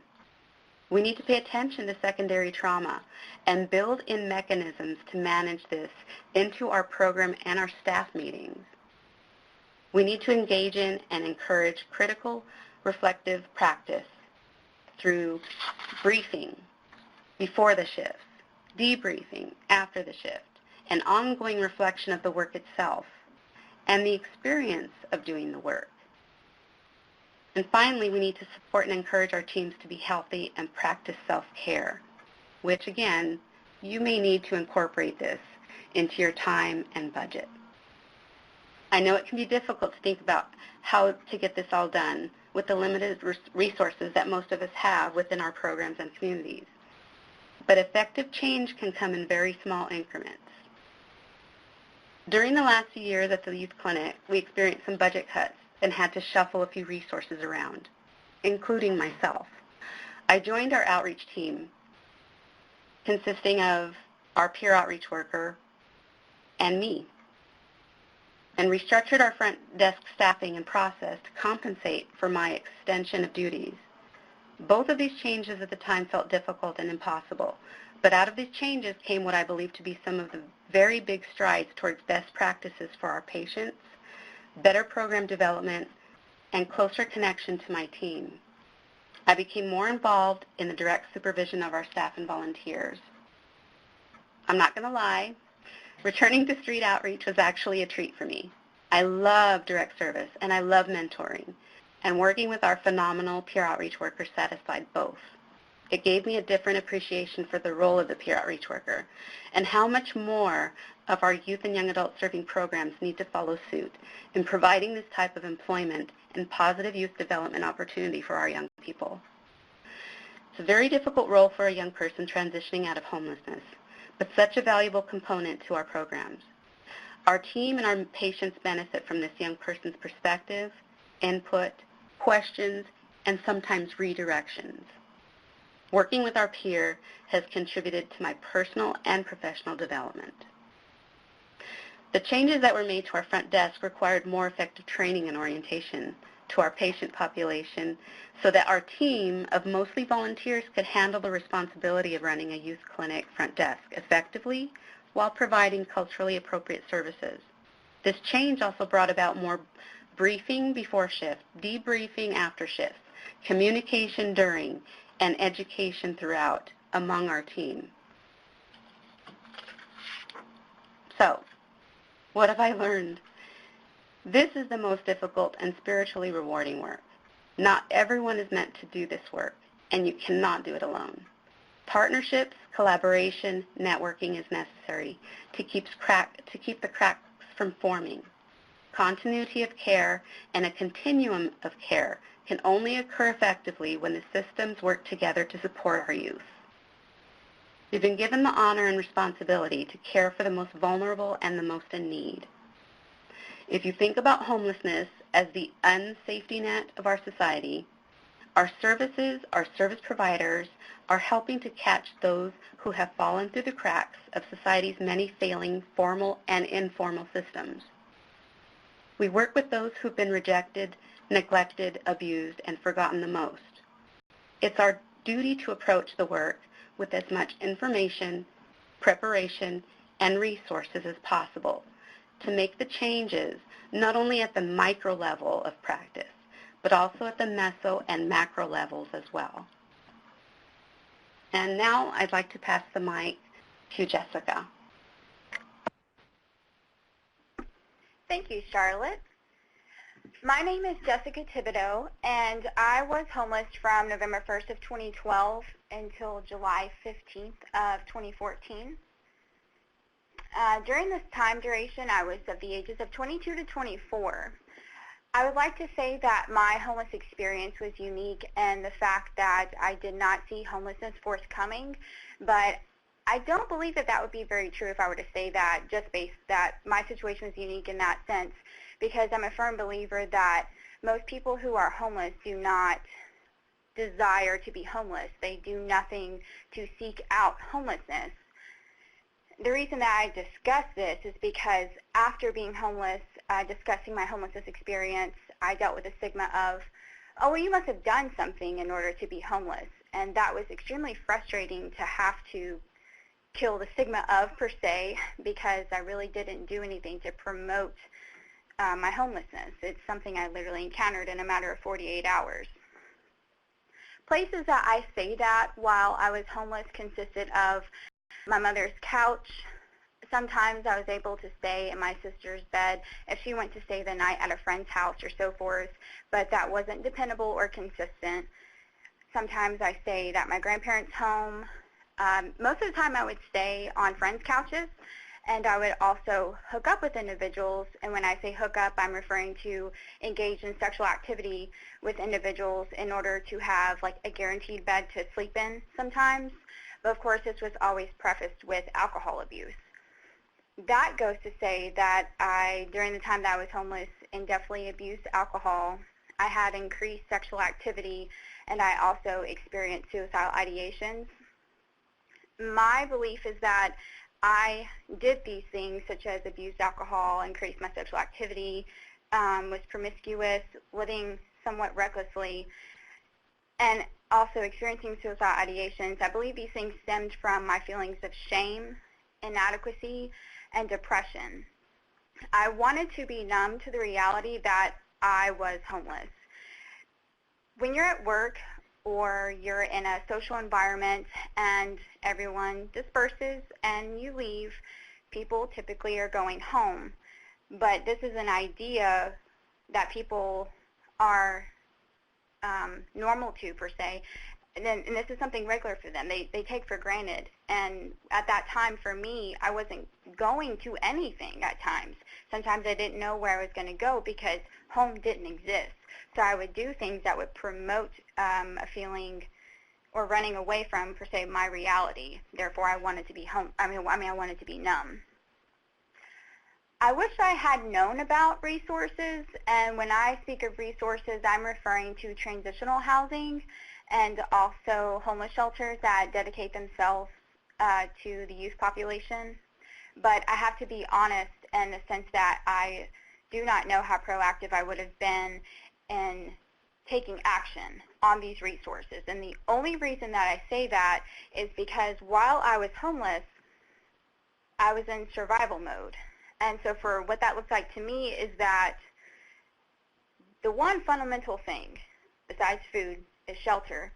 We need to pay attention to secondary trauma and build in mechanisms to manage this into our program and our staff meetings. We need to engage in and encourage critical, reflective practice through briefing before the shift, debriefing after the shift, and ongoing reflection of the work itself and the experience of doing the work. And finally, we need to support and encourage our teams to be healthy and practice self-care, which again, you may need to incorporate this into your time and budget. I know it can be difficult to think about how to get this all done with the limited resources that most of us have within our programs and communities. But effective change can come in very small increments. During the last few years at the youth clinic, we experienced some budget cuts and had to shuffle a few resources around, including myself. I joined our outreach team consisting of our peer outreach worker and me, and restructured our front desk staffing and process to compensate for my extension of duties. Both of these changes at the time felt difficult and impossible, but out of these changes came what I believe to be some of the very big strides towards best practices for our patients, better program development, and closer connection to my team. I became more involved in the direct supervision of our staff and volunteers. I'm not going to lie, returning to street outreach was actually a treat for me. I love direct service and I love mentoring, and working with our phenomenal peer outreach workers satisfied both. It gave me a different appreciation for the role of the peer outreach worker and how much more of our youth and young adult serving programs need to follow suit in providing this type of employment and positive youth development opportunity for our young people. It's a very difficult role for a young person transitioning out of homelessness, but such a valuable component to our programs. Our team and our patients benefit from this young person's perspective, input, questions, and sometimes redirections. Working with our peer has contributed to my personal and professional development. The changes that were made to our front desk required more effective training and orientation to our patient population so that our team of mostly volunteers could handle the responsibility of running a youth clinic front desk effectively while providing culturally appropriate services. This change also brought about more briefing before shift, debriefing after shift, communication during, and education throughout among our team. So, what have I learned? This is the most difficult and spiritually rewarding work. Not everyone is meant to do this work, and you cannot do it alone. Partnerships, collaboration, networking is necessary to keep the cracks from forming. Continuity of care and a continuum of care can only occur effectively when the systems work together to support our youth. We've been given the honor and responsibility to care for the most vulnerable and the most in need. If you think about homelessness as the unsafety net of our society, our services, our service providers are helping to catch those who have fallen through the cracks of society's many failing formal and informal systems. We work with those who've been rejected, neglected, abused, and forgotten the most. It's our duty to approach the work with as much information, preparation, and resources as possible to make the changes not only at the micro level of practice, but also at the meso and macro levels as well. And now I'd like to pass the mic to Jessica. Thank you, Charlotte. My name is Jessica Thibodeau, and I was homeless from November 1st of 2012 until July 15th of 2014. During this time duration, I was of the ages of 22 to 24. I would like to say that my homeless experience was unique in the fact that I did not see homelessness forthcoming, but I don't believe that that would be very true if I were to say that, just based that my situation was unique in that sense, because I'm a firm believer that most people who are homeless do not desire to be homeless. They do nothing to seek out homelessness. The reason that I discuss this is because after being homeless, discussing my homelessness experience, I dealt with the stigma of, oh, well, you must have done something in order to be homeless. And that was extremely frustrating to have to kill the stigma of, per se, because I really didn't do anything to promote my homelessness. It's something I literally encountered in a matter of 48 hours. Places that I stayed at while I was homeless consisted of my mother's couch. Sometimes I was able to stay in my sister's bed if she went to stay the night at a friend's house or so forth, but that wasn't dependable or consistent. Sometimes I stayed at my grandparents' home. Most of the time I would stay on friends' couches, and I would also hook up with individuals. And when I say hook up, I'm referring to engage in sexual activity with individuals in order to have like a guaranteed bed to sleep in sometimes. But of course, this was always prefaced with alcohol abuse. That goes to say that during the time that I was homeless, definitely abused alcohol. I had increased sexual activity, and I also experienced suicidal ideations. My belief is that I did these things, such as abused alcohol, increased my sexual activity, was promiscuous, living somewhat recklessly, and also experiencing suicidal ideations. I believe these things stemmed from my feelings of shame, inadequacy, and depression. I wanted to be numb to the reality that I was homeless. When you're at work or you're in a social environment and everyone disperses and you leave, people typically are going home. But this is an idea that people are normal to, per se, and this is something regular for them. They take for granted. And at that time, for me, I wasn't going to anything at times. Sometimes I didn't know where I was going to go because home didn't exist. So I would do things that would promote a feeling or running away from, per se, my reality. Therefore, I wanted to be home. I wanted to be numb. I wish I had known about resources, and when I speak of resources, I'm referring to transitional housing and also homeless shelters that dedicate themselves to the youth population. But I have to be honest in the sense that I do not know how proactive I would have been in taking action on these resources. And the only reason that I say that is because while I was homeless, I was in survival mode. And so for what that looks like to me is that the one fundamental thing besides food is shelter,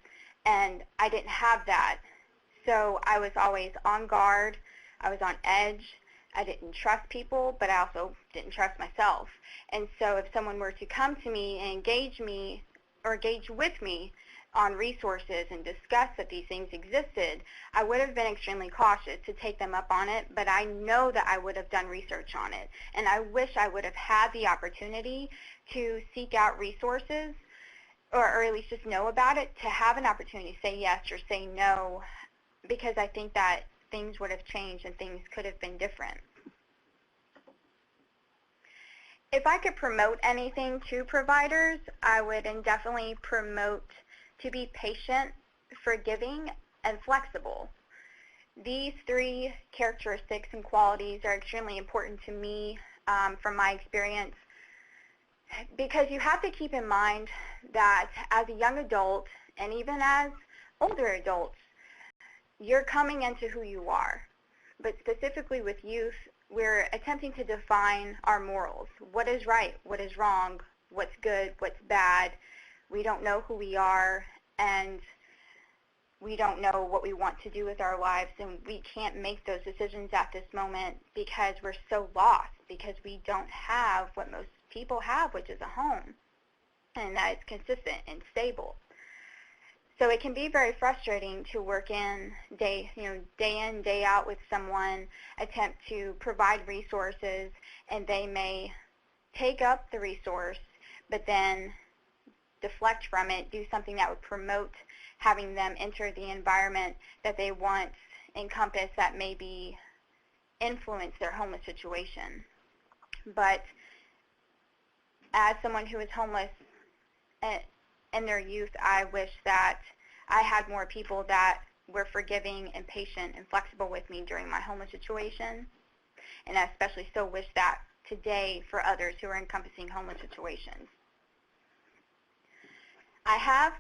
and I didn't have that. So I was always on guard. I was on edge. I didn't trust people, but I also didn't trust myself. And so if someone were to come to me and engage me or engage with me on resources and discuss that these things existed, I would have been extremely cautious to take them up on it, but I know that I would have done research on it. And I wish I would have had the opportunity to seek out resources, or at least just know about it, to have an opportunity to say yes or say no, because I think that things would have changed and things could have been different. If I could promote anything to providers, I would definitely promote to be patient, forgiving, and flexible. These three characteristics and qualities are extremely important to me from my experience, because you have to keep in mind that as a young adult and even as older adults, you're coming into who you are. But specifically with youth, we're attempting to define our morals. What is right? What is wrong? What's good? What's bad? We don't know who we are, and we don't know what we want to do with our lives, and we can't make those decisions at this moment because we're so lost, because we don't have what most people have, which is a home, and that it's consistent and stable. So it can be very frustrating to work in day in, day out with someone, attempt to provide resources, and they may take up the resource, but then deflect from it, do something that would promote having them enter the environment that they want encompass that maybe influence their homeless situation. But as someone who is homeless in their youth, I wish that I had more people that were forgiving and patient and flexible with me during my homeless situation. And I especially still wish that today for others who are encompassing homeless situations. I have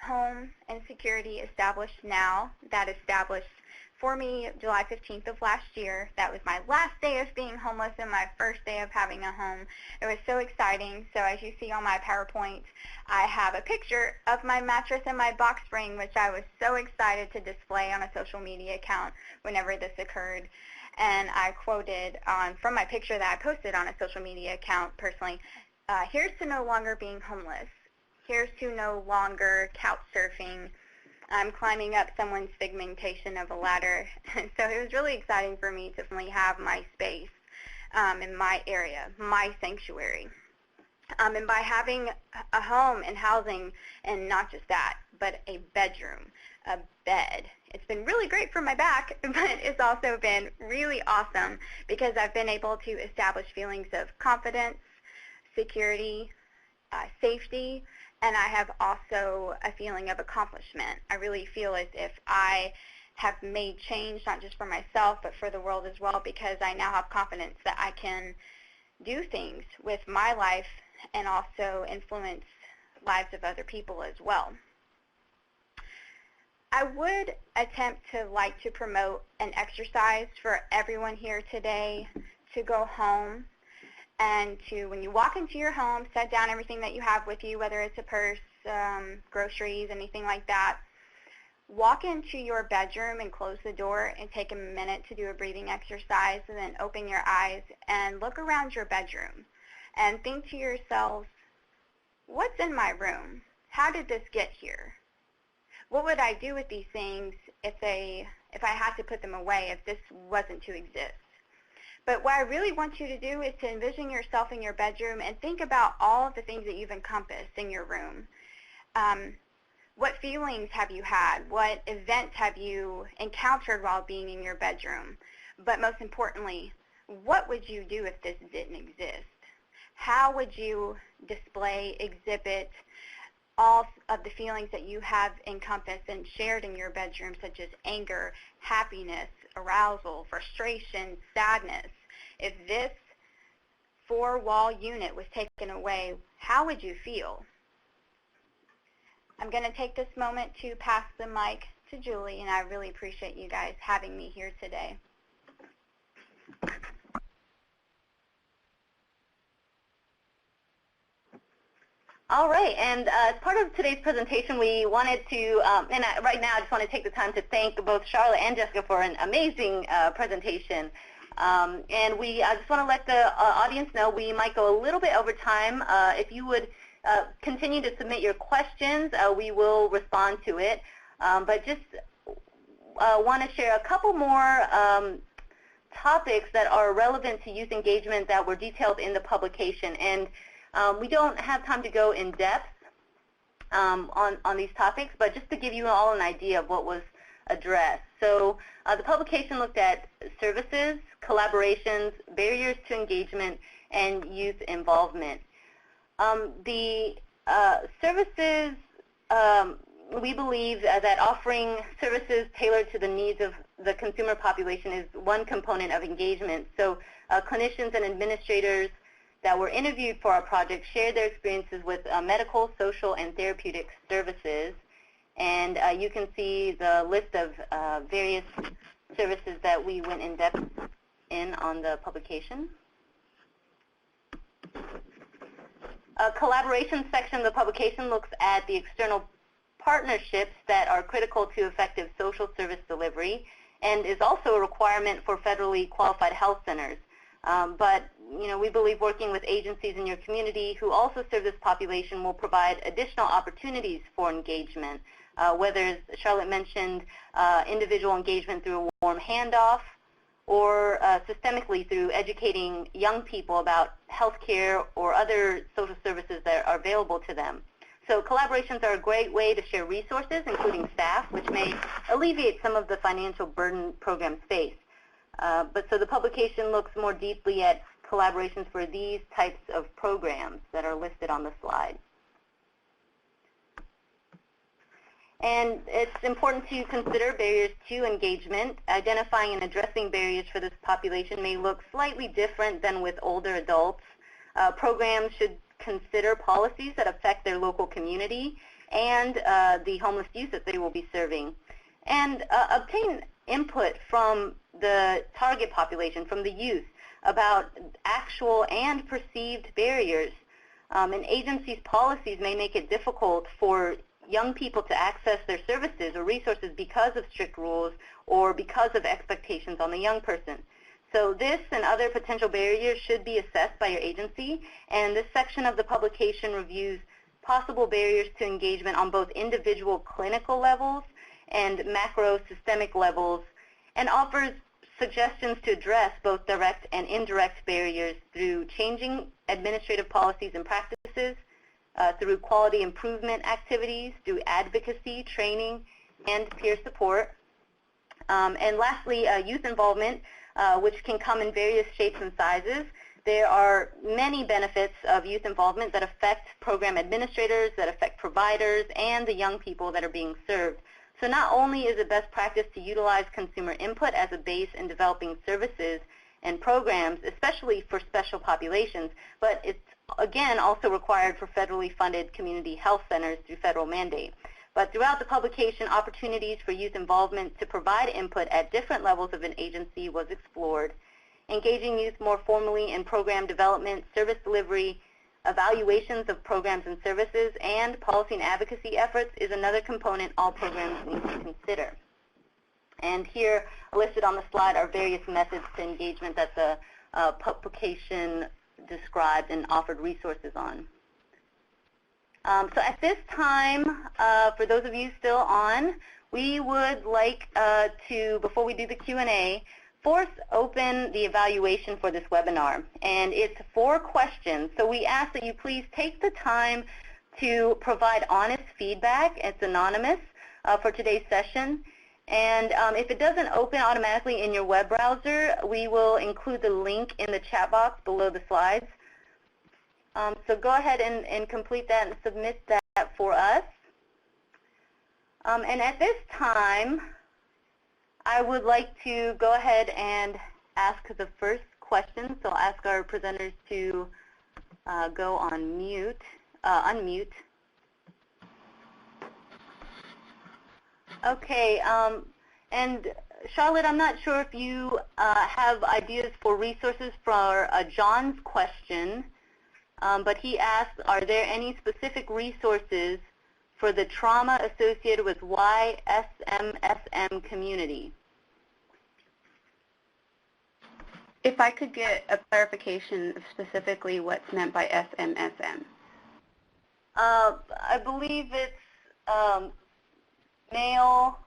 home and security established now. That established for me July 15th of last year. That was my last day of being homeless and my first day of having a home. It was so exciting. So as you see on my PowerPoint, I have a picture of my mattress and my box spring, which I was so excited to display on a social media account whenever this occurred. And I quoted from my picture that I posted on a social media account personally, here's to no longer being homeless. Here's to no longer couch surfing. I'm climbing up someone's segmentation of a ladder. So it was really exciting for me to finally have my space in my area, my sanctuary. And by having a home and housing, and not just that, but a bedroom, a bed. It's been really great for my back, but it's also been really awesome because I've been able to establish feelings of confidence, security, safety, and I have also a feeling of accomplishment. I really feel as if I have made change, not just for myself, but for the world as well, because I now have confidence that I can do things with my life and also influence lives of other people as well. I would attempt to promote an exercise for everyone here today to go home and to, when you walk into your home, set down everything that you have with you, whether it's a purse, groceries, anything like that. Walk into your bedroom and close the door and take a minute to do a breathing exercise, and then open your eyes and look around your bedroom and think to yourselves, what's in my room? How did this get here? What would I do with these things if I had to put them away, if this wasn't to exist? But what I really want you to do is to envision yourself in your bedroom and think about all of the things that you've encompassed in your room. What feelings have you had? What events have you encountered while being in your bedroom? But most importantly, what would you do if this didn't exist? How would you display, exhibit all of the feelings that you have encompassed and shared in your bedroom, such as anger, happiness, arousal, frustration, sadness? If this four-wall unit was taken away, how would you feel? I'm going to take this moment to pass the mic to Julie, and I really appreciate you guys having me here today. All right, and as part of today's presentation, we wanted to, right now I just want to take the time to thank both Charlotte and Jessica for an amazing presentation. And I just want to let the audience know we might go a little bit over time. If you would continue to submit your questions, we will respond to it. But just want to share a couple more topics that are relevant to youth engagement that were detailed in the publication. And we don't have time to go in depth on these topics, but just to give you all an idea of what was addressed. So the publication looked at services, collaborations, barriers to engagement, and youth involvement. The services, we believe that offering services tailored to the needs of the consumer population is one component of engagement. So clinicians and administrators that were interviewed for our project shared their experiences with medical, social, and therapeutic services. And you can see the list of various services that we went in depth in on the publication. A collaboration section of the publication looks at the external partnerships that are critical to effective social service delivery and is also a requirement for federally qualified health centers. But we believe working with agencies in your community who also serve this population will provide additional opportunities for engagement, whether, as Charlotte mentioned, individual engagement through a warm handoff, or systemically through educating young people about healthcare or other social services that are available to them. So collaborations are a great way to share resources, including staff, which may alleviate some of the financial burden programs face. So the publication looks more deeply at collaborations for these types of programs that are listed on the slide. And it's important to consider barriers to engagement. Identifying and addressing barriers for this population may look slightly different than with older adults. Programs should consider policies that affect their local community and the homeless youth that they will be serving. And obtain input from the target population, from the youth, about actual and perceived barriers. And agencies' policies may make it difficult for young people to access their services or resources because of strict rules or because of expectations on the young person. So this and other potential barriers should be assessed by your agency, and this section of the publication reviews possible barriers to engagement on both individual clinical levels and macro systemic levels, and offers suggestions to address both direct and indirect barriers through changing administrative policies and practices, through quality improvement activities, through advocacy, training, and peer support. And lastly, youth involvement, which can come in various shapes and sizes. There are many benefits of youth involvement that affect program administrators, that affect providers, and the young people that are being served. So not only is it best practice to utilize consumer input as a base in developing services and programs, especially for special populations, but it's again also required for federally funded community health centers through federal mandate. But throughout the publication, opportunities for youth involvement to provide input at different levels of an agency was explored. Engaging youth more formally in program development, service delivery, evaluations of programs and services, and policy and advocacy efforts is another component all programs need to consider. And here, listed on the slide, are various methods to engagement that the publication described and offered resources on. So at this time, for those of you still on, we would like to, before we do the Q&A, force open the evaluation for this webinar. And it's 4 questions. So we ask that you please take the time to provide honest feedback. It's anonymous for today's session. And if it doesn't open automatically in your web browser, we will include the link in the chat box below the slides. So go ahead and complete that and submit that for us. And at this time, I would like to go ahead and ask the first question. So I'll ask our presenters to go on mute, unmute. Okay, and Charlotte, I'm not sure if you have ideas for resources for John's question, but he asked, are there any specific resources for the trauma associated with YSMSM community? If I could get a clarification of specifically what's meant by SMSM. I believe it's male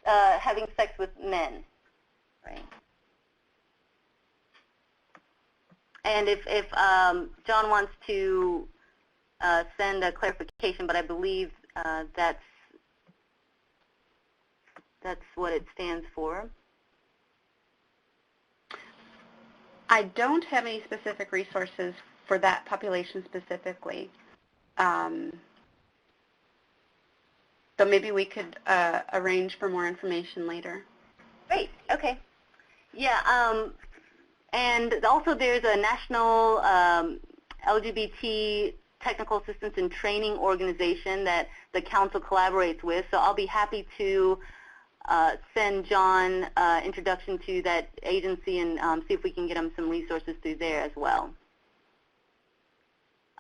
having sex with men, right? And if John wants to send a clarification, but I believe that's what it stands for. I don't have any specific resources for that population specifically. So maybe we could arrange for more information later. Great, okay. Yeah, and also there's a national LGBT technical assistance and training organization that the council collaborates with, so I'll be happy to send John introduction to that agency and see if we can get him some resources through there as well.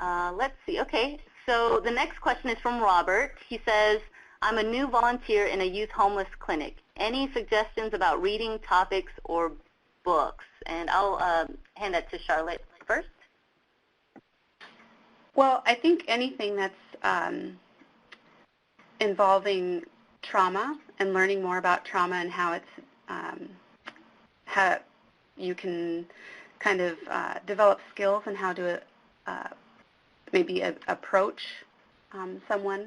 Let's see, okay, so the next question is from Robert. He says, I'm a new volunteer in a youth homeless clinic. Any suggestions about reading topics or books? And I'll hand that to Charlotte first. Well, I think anything that's involving trauma and learning more about trauma and how it's how you can kind of develop skills and how to maybe approach someone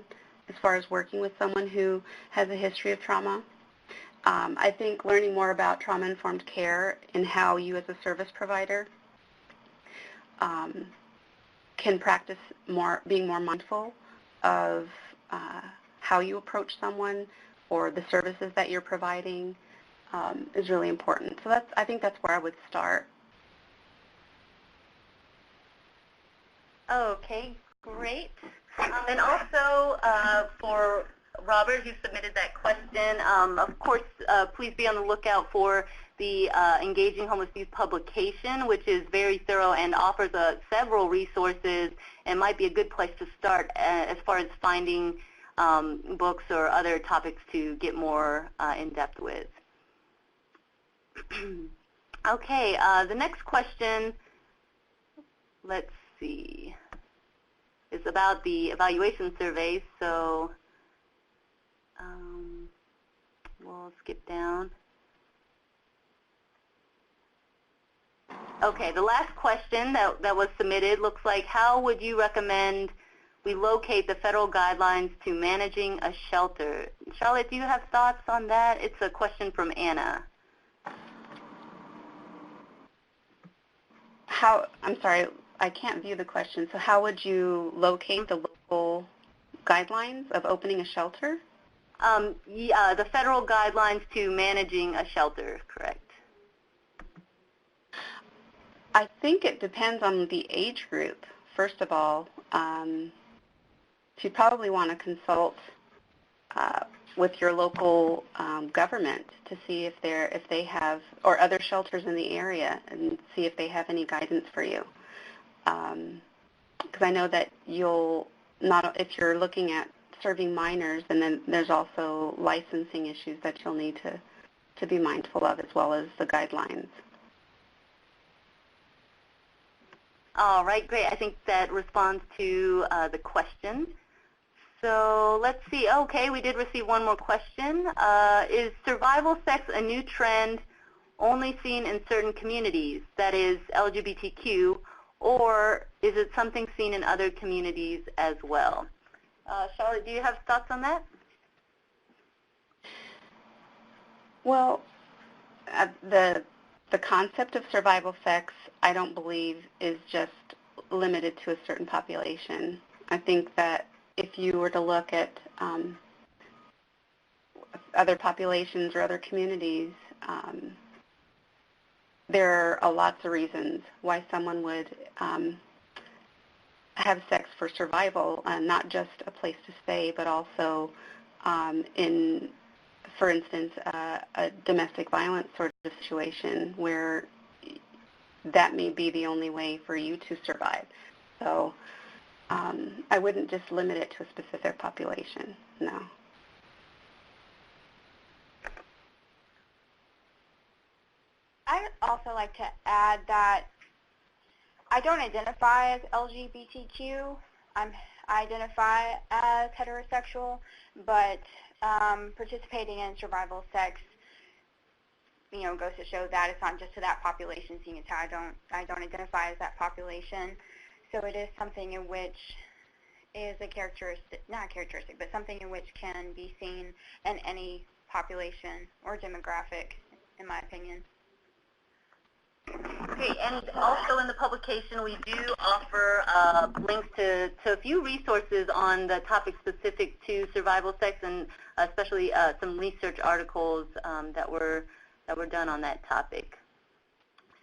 as far as working with someone who has a history of trauma. I think learning more about trauma-informed care and how you as a service provider can practice being more mindful of how you approach someone or the services that you're providing is really important. So I think that's where I would start. Okay, great. And also for Robert, who submitted that question, of course, please be on the lookout for the Engaging Homeless Youth publication, which is very thorough and offers several resources and might be a good place to start as far as finding books or other topics to get more in-depth with. Okay, the next question, let's see, is about the evaluation survey, so we'll skip down. Okay, the last question that was submitted looks like, how would you recommend we locate the federal guidelines to managing a shelter? Charlotte, do you have thoughts on that? It's a question from Anna. I'm sorry, I can't view the question. So how would you locate the local guidelines of opening a shelter? Yeah, the federal guidelines to managing a shelter, correct. I think it depends on the age group, first of all. You'd probably want to consult with your local government to see if they have, or other shelters in the area, and see if they have any guidance for you. Because I know that if you're looking at serving minors, and then there's also licensing issues that you'll need to be mindful of, as well as the guidelines. All right, great. I think that responds to the question. So let's see. Okay, we did receive one more question. Is survival sex a new trend only seen in certain communities, that is LGBTQ, or is it something seen in other communities as well? Charlotte, do you have thoughts on that? Well, the concept of survival sex, I don't believe, is just limited to a certain population. I think that if you were to look at other populations or other communities, there are lots of reasons why someone would have sex for survival, not just a place to stay, but also in, for instance, a domestic violence sort of situation where that may be the only way for you to survive. So I wouldn't just limit it to a specific population, no. I'd also like to add that I don't identify as LGBTQ. I identify as heterosexual, but participating in survival sex, goes to show that it's not just to that population, seeing as how I don't identify as that population. So it is something in which is a characteristic, not a characteristic, but something in which can be seen in any population or demographic, in my opinion. Okay, and also in the publication we do offer links to a few resources on the topic specific to survival sex, and especially some research articles that were done on that topic.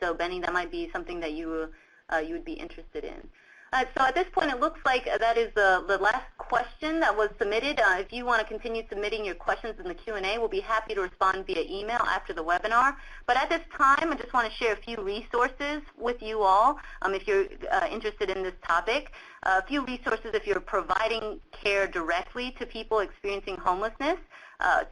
So Benny, that might be something that you would be interested in. So at this point, it looks like that is the last question. question that was submitted. If you want to continue submitting your questions in the Q&A, we'll be happy to respond via email after the webinar. But at this time, I just want to share a few resources with you all if you're interested in this topic. A few resources if you're providing care directly to people experiencing homelessness.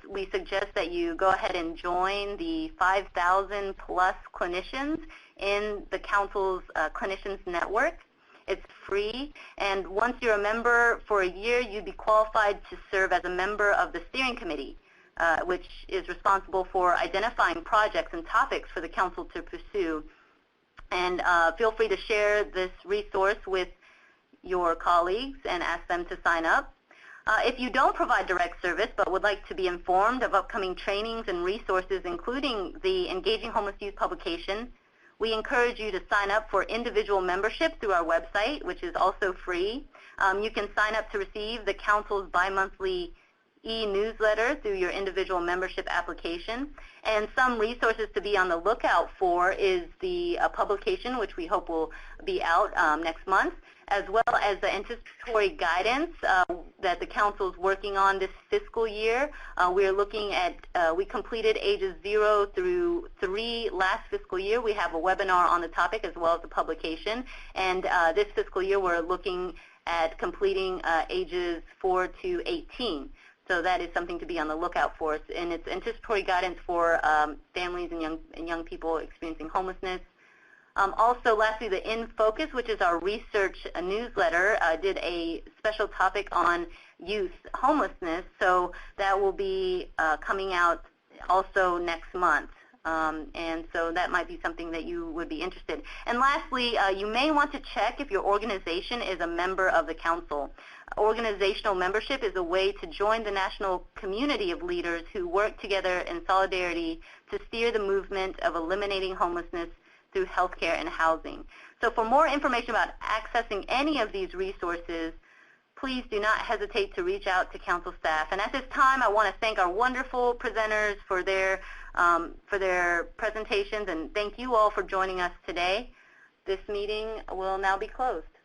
We suggest that you go ahead and join the 5,000 plus clinicians in the Council's Clinicians Network. It's free, and once you're a member for a year, you'd be qualified to serve as a member of the steering committee, which is responsible for identifying projects and topics for the Council to pursue. And feel free to share this resource with your colleagues and ask them to sign up. If you don't provide direct service but would like to be informed of upcoming trainings and resources, including the Engaging Homeless Youth publication, we encourage you to sign up for individual membership through our website, which is also free. You can sign up to receive the Council's bi-monthly e-newsletter through your individual membership application. And some resources to be on the lookout for is the publication, which we hope will be out next month, as well as the anticipatory guidance that the Council is working on this fiscal year. We're looking at, we completed ages 0 through 3 last fiscal year. We have a webinar on the topic as well as a publication. And this fiscal year we're looking at completing ages 4 to 18. So that is something to be on the lookout for. And it's anticipatory guidance for families and young people experiencing homelessness. Also, lastly, the In Focus, which is our research newsletter, did a special topic on youth homelessness. So that will be coming out also next month. And so that might be something that you would be interested in. And lastly, you may want to check if your organization is a member of the Council. Organizational membership is a way to join the national community of leaders who work together in solidarity to steer the movement of eliminating homelessness through healthcare and housing. So for more information about accessing any of these resources, please do not hesitate to reach out to Council staff. And at this time, I want to thank our wonderful presenters for their presentations, and thank you all for joining us today. This meeting will now be closed.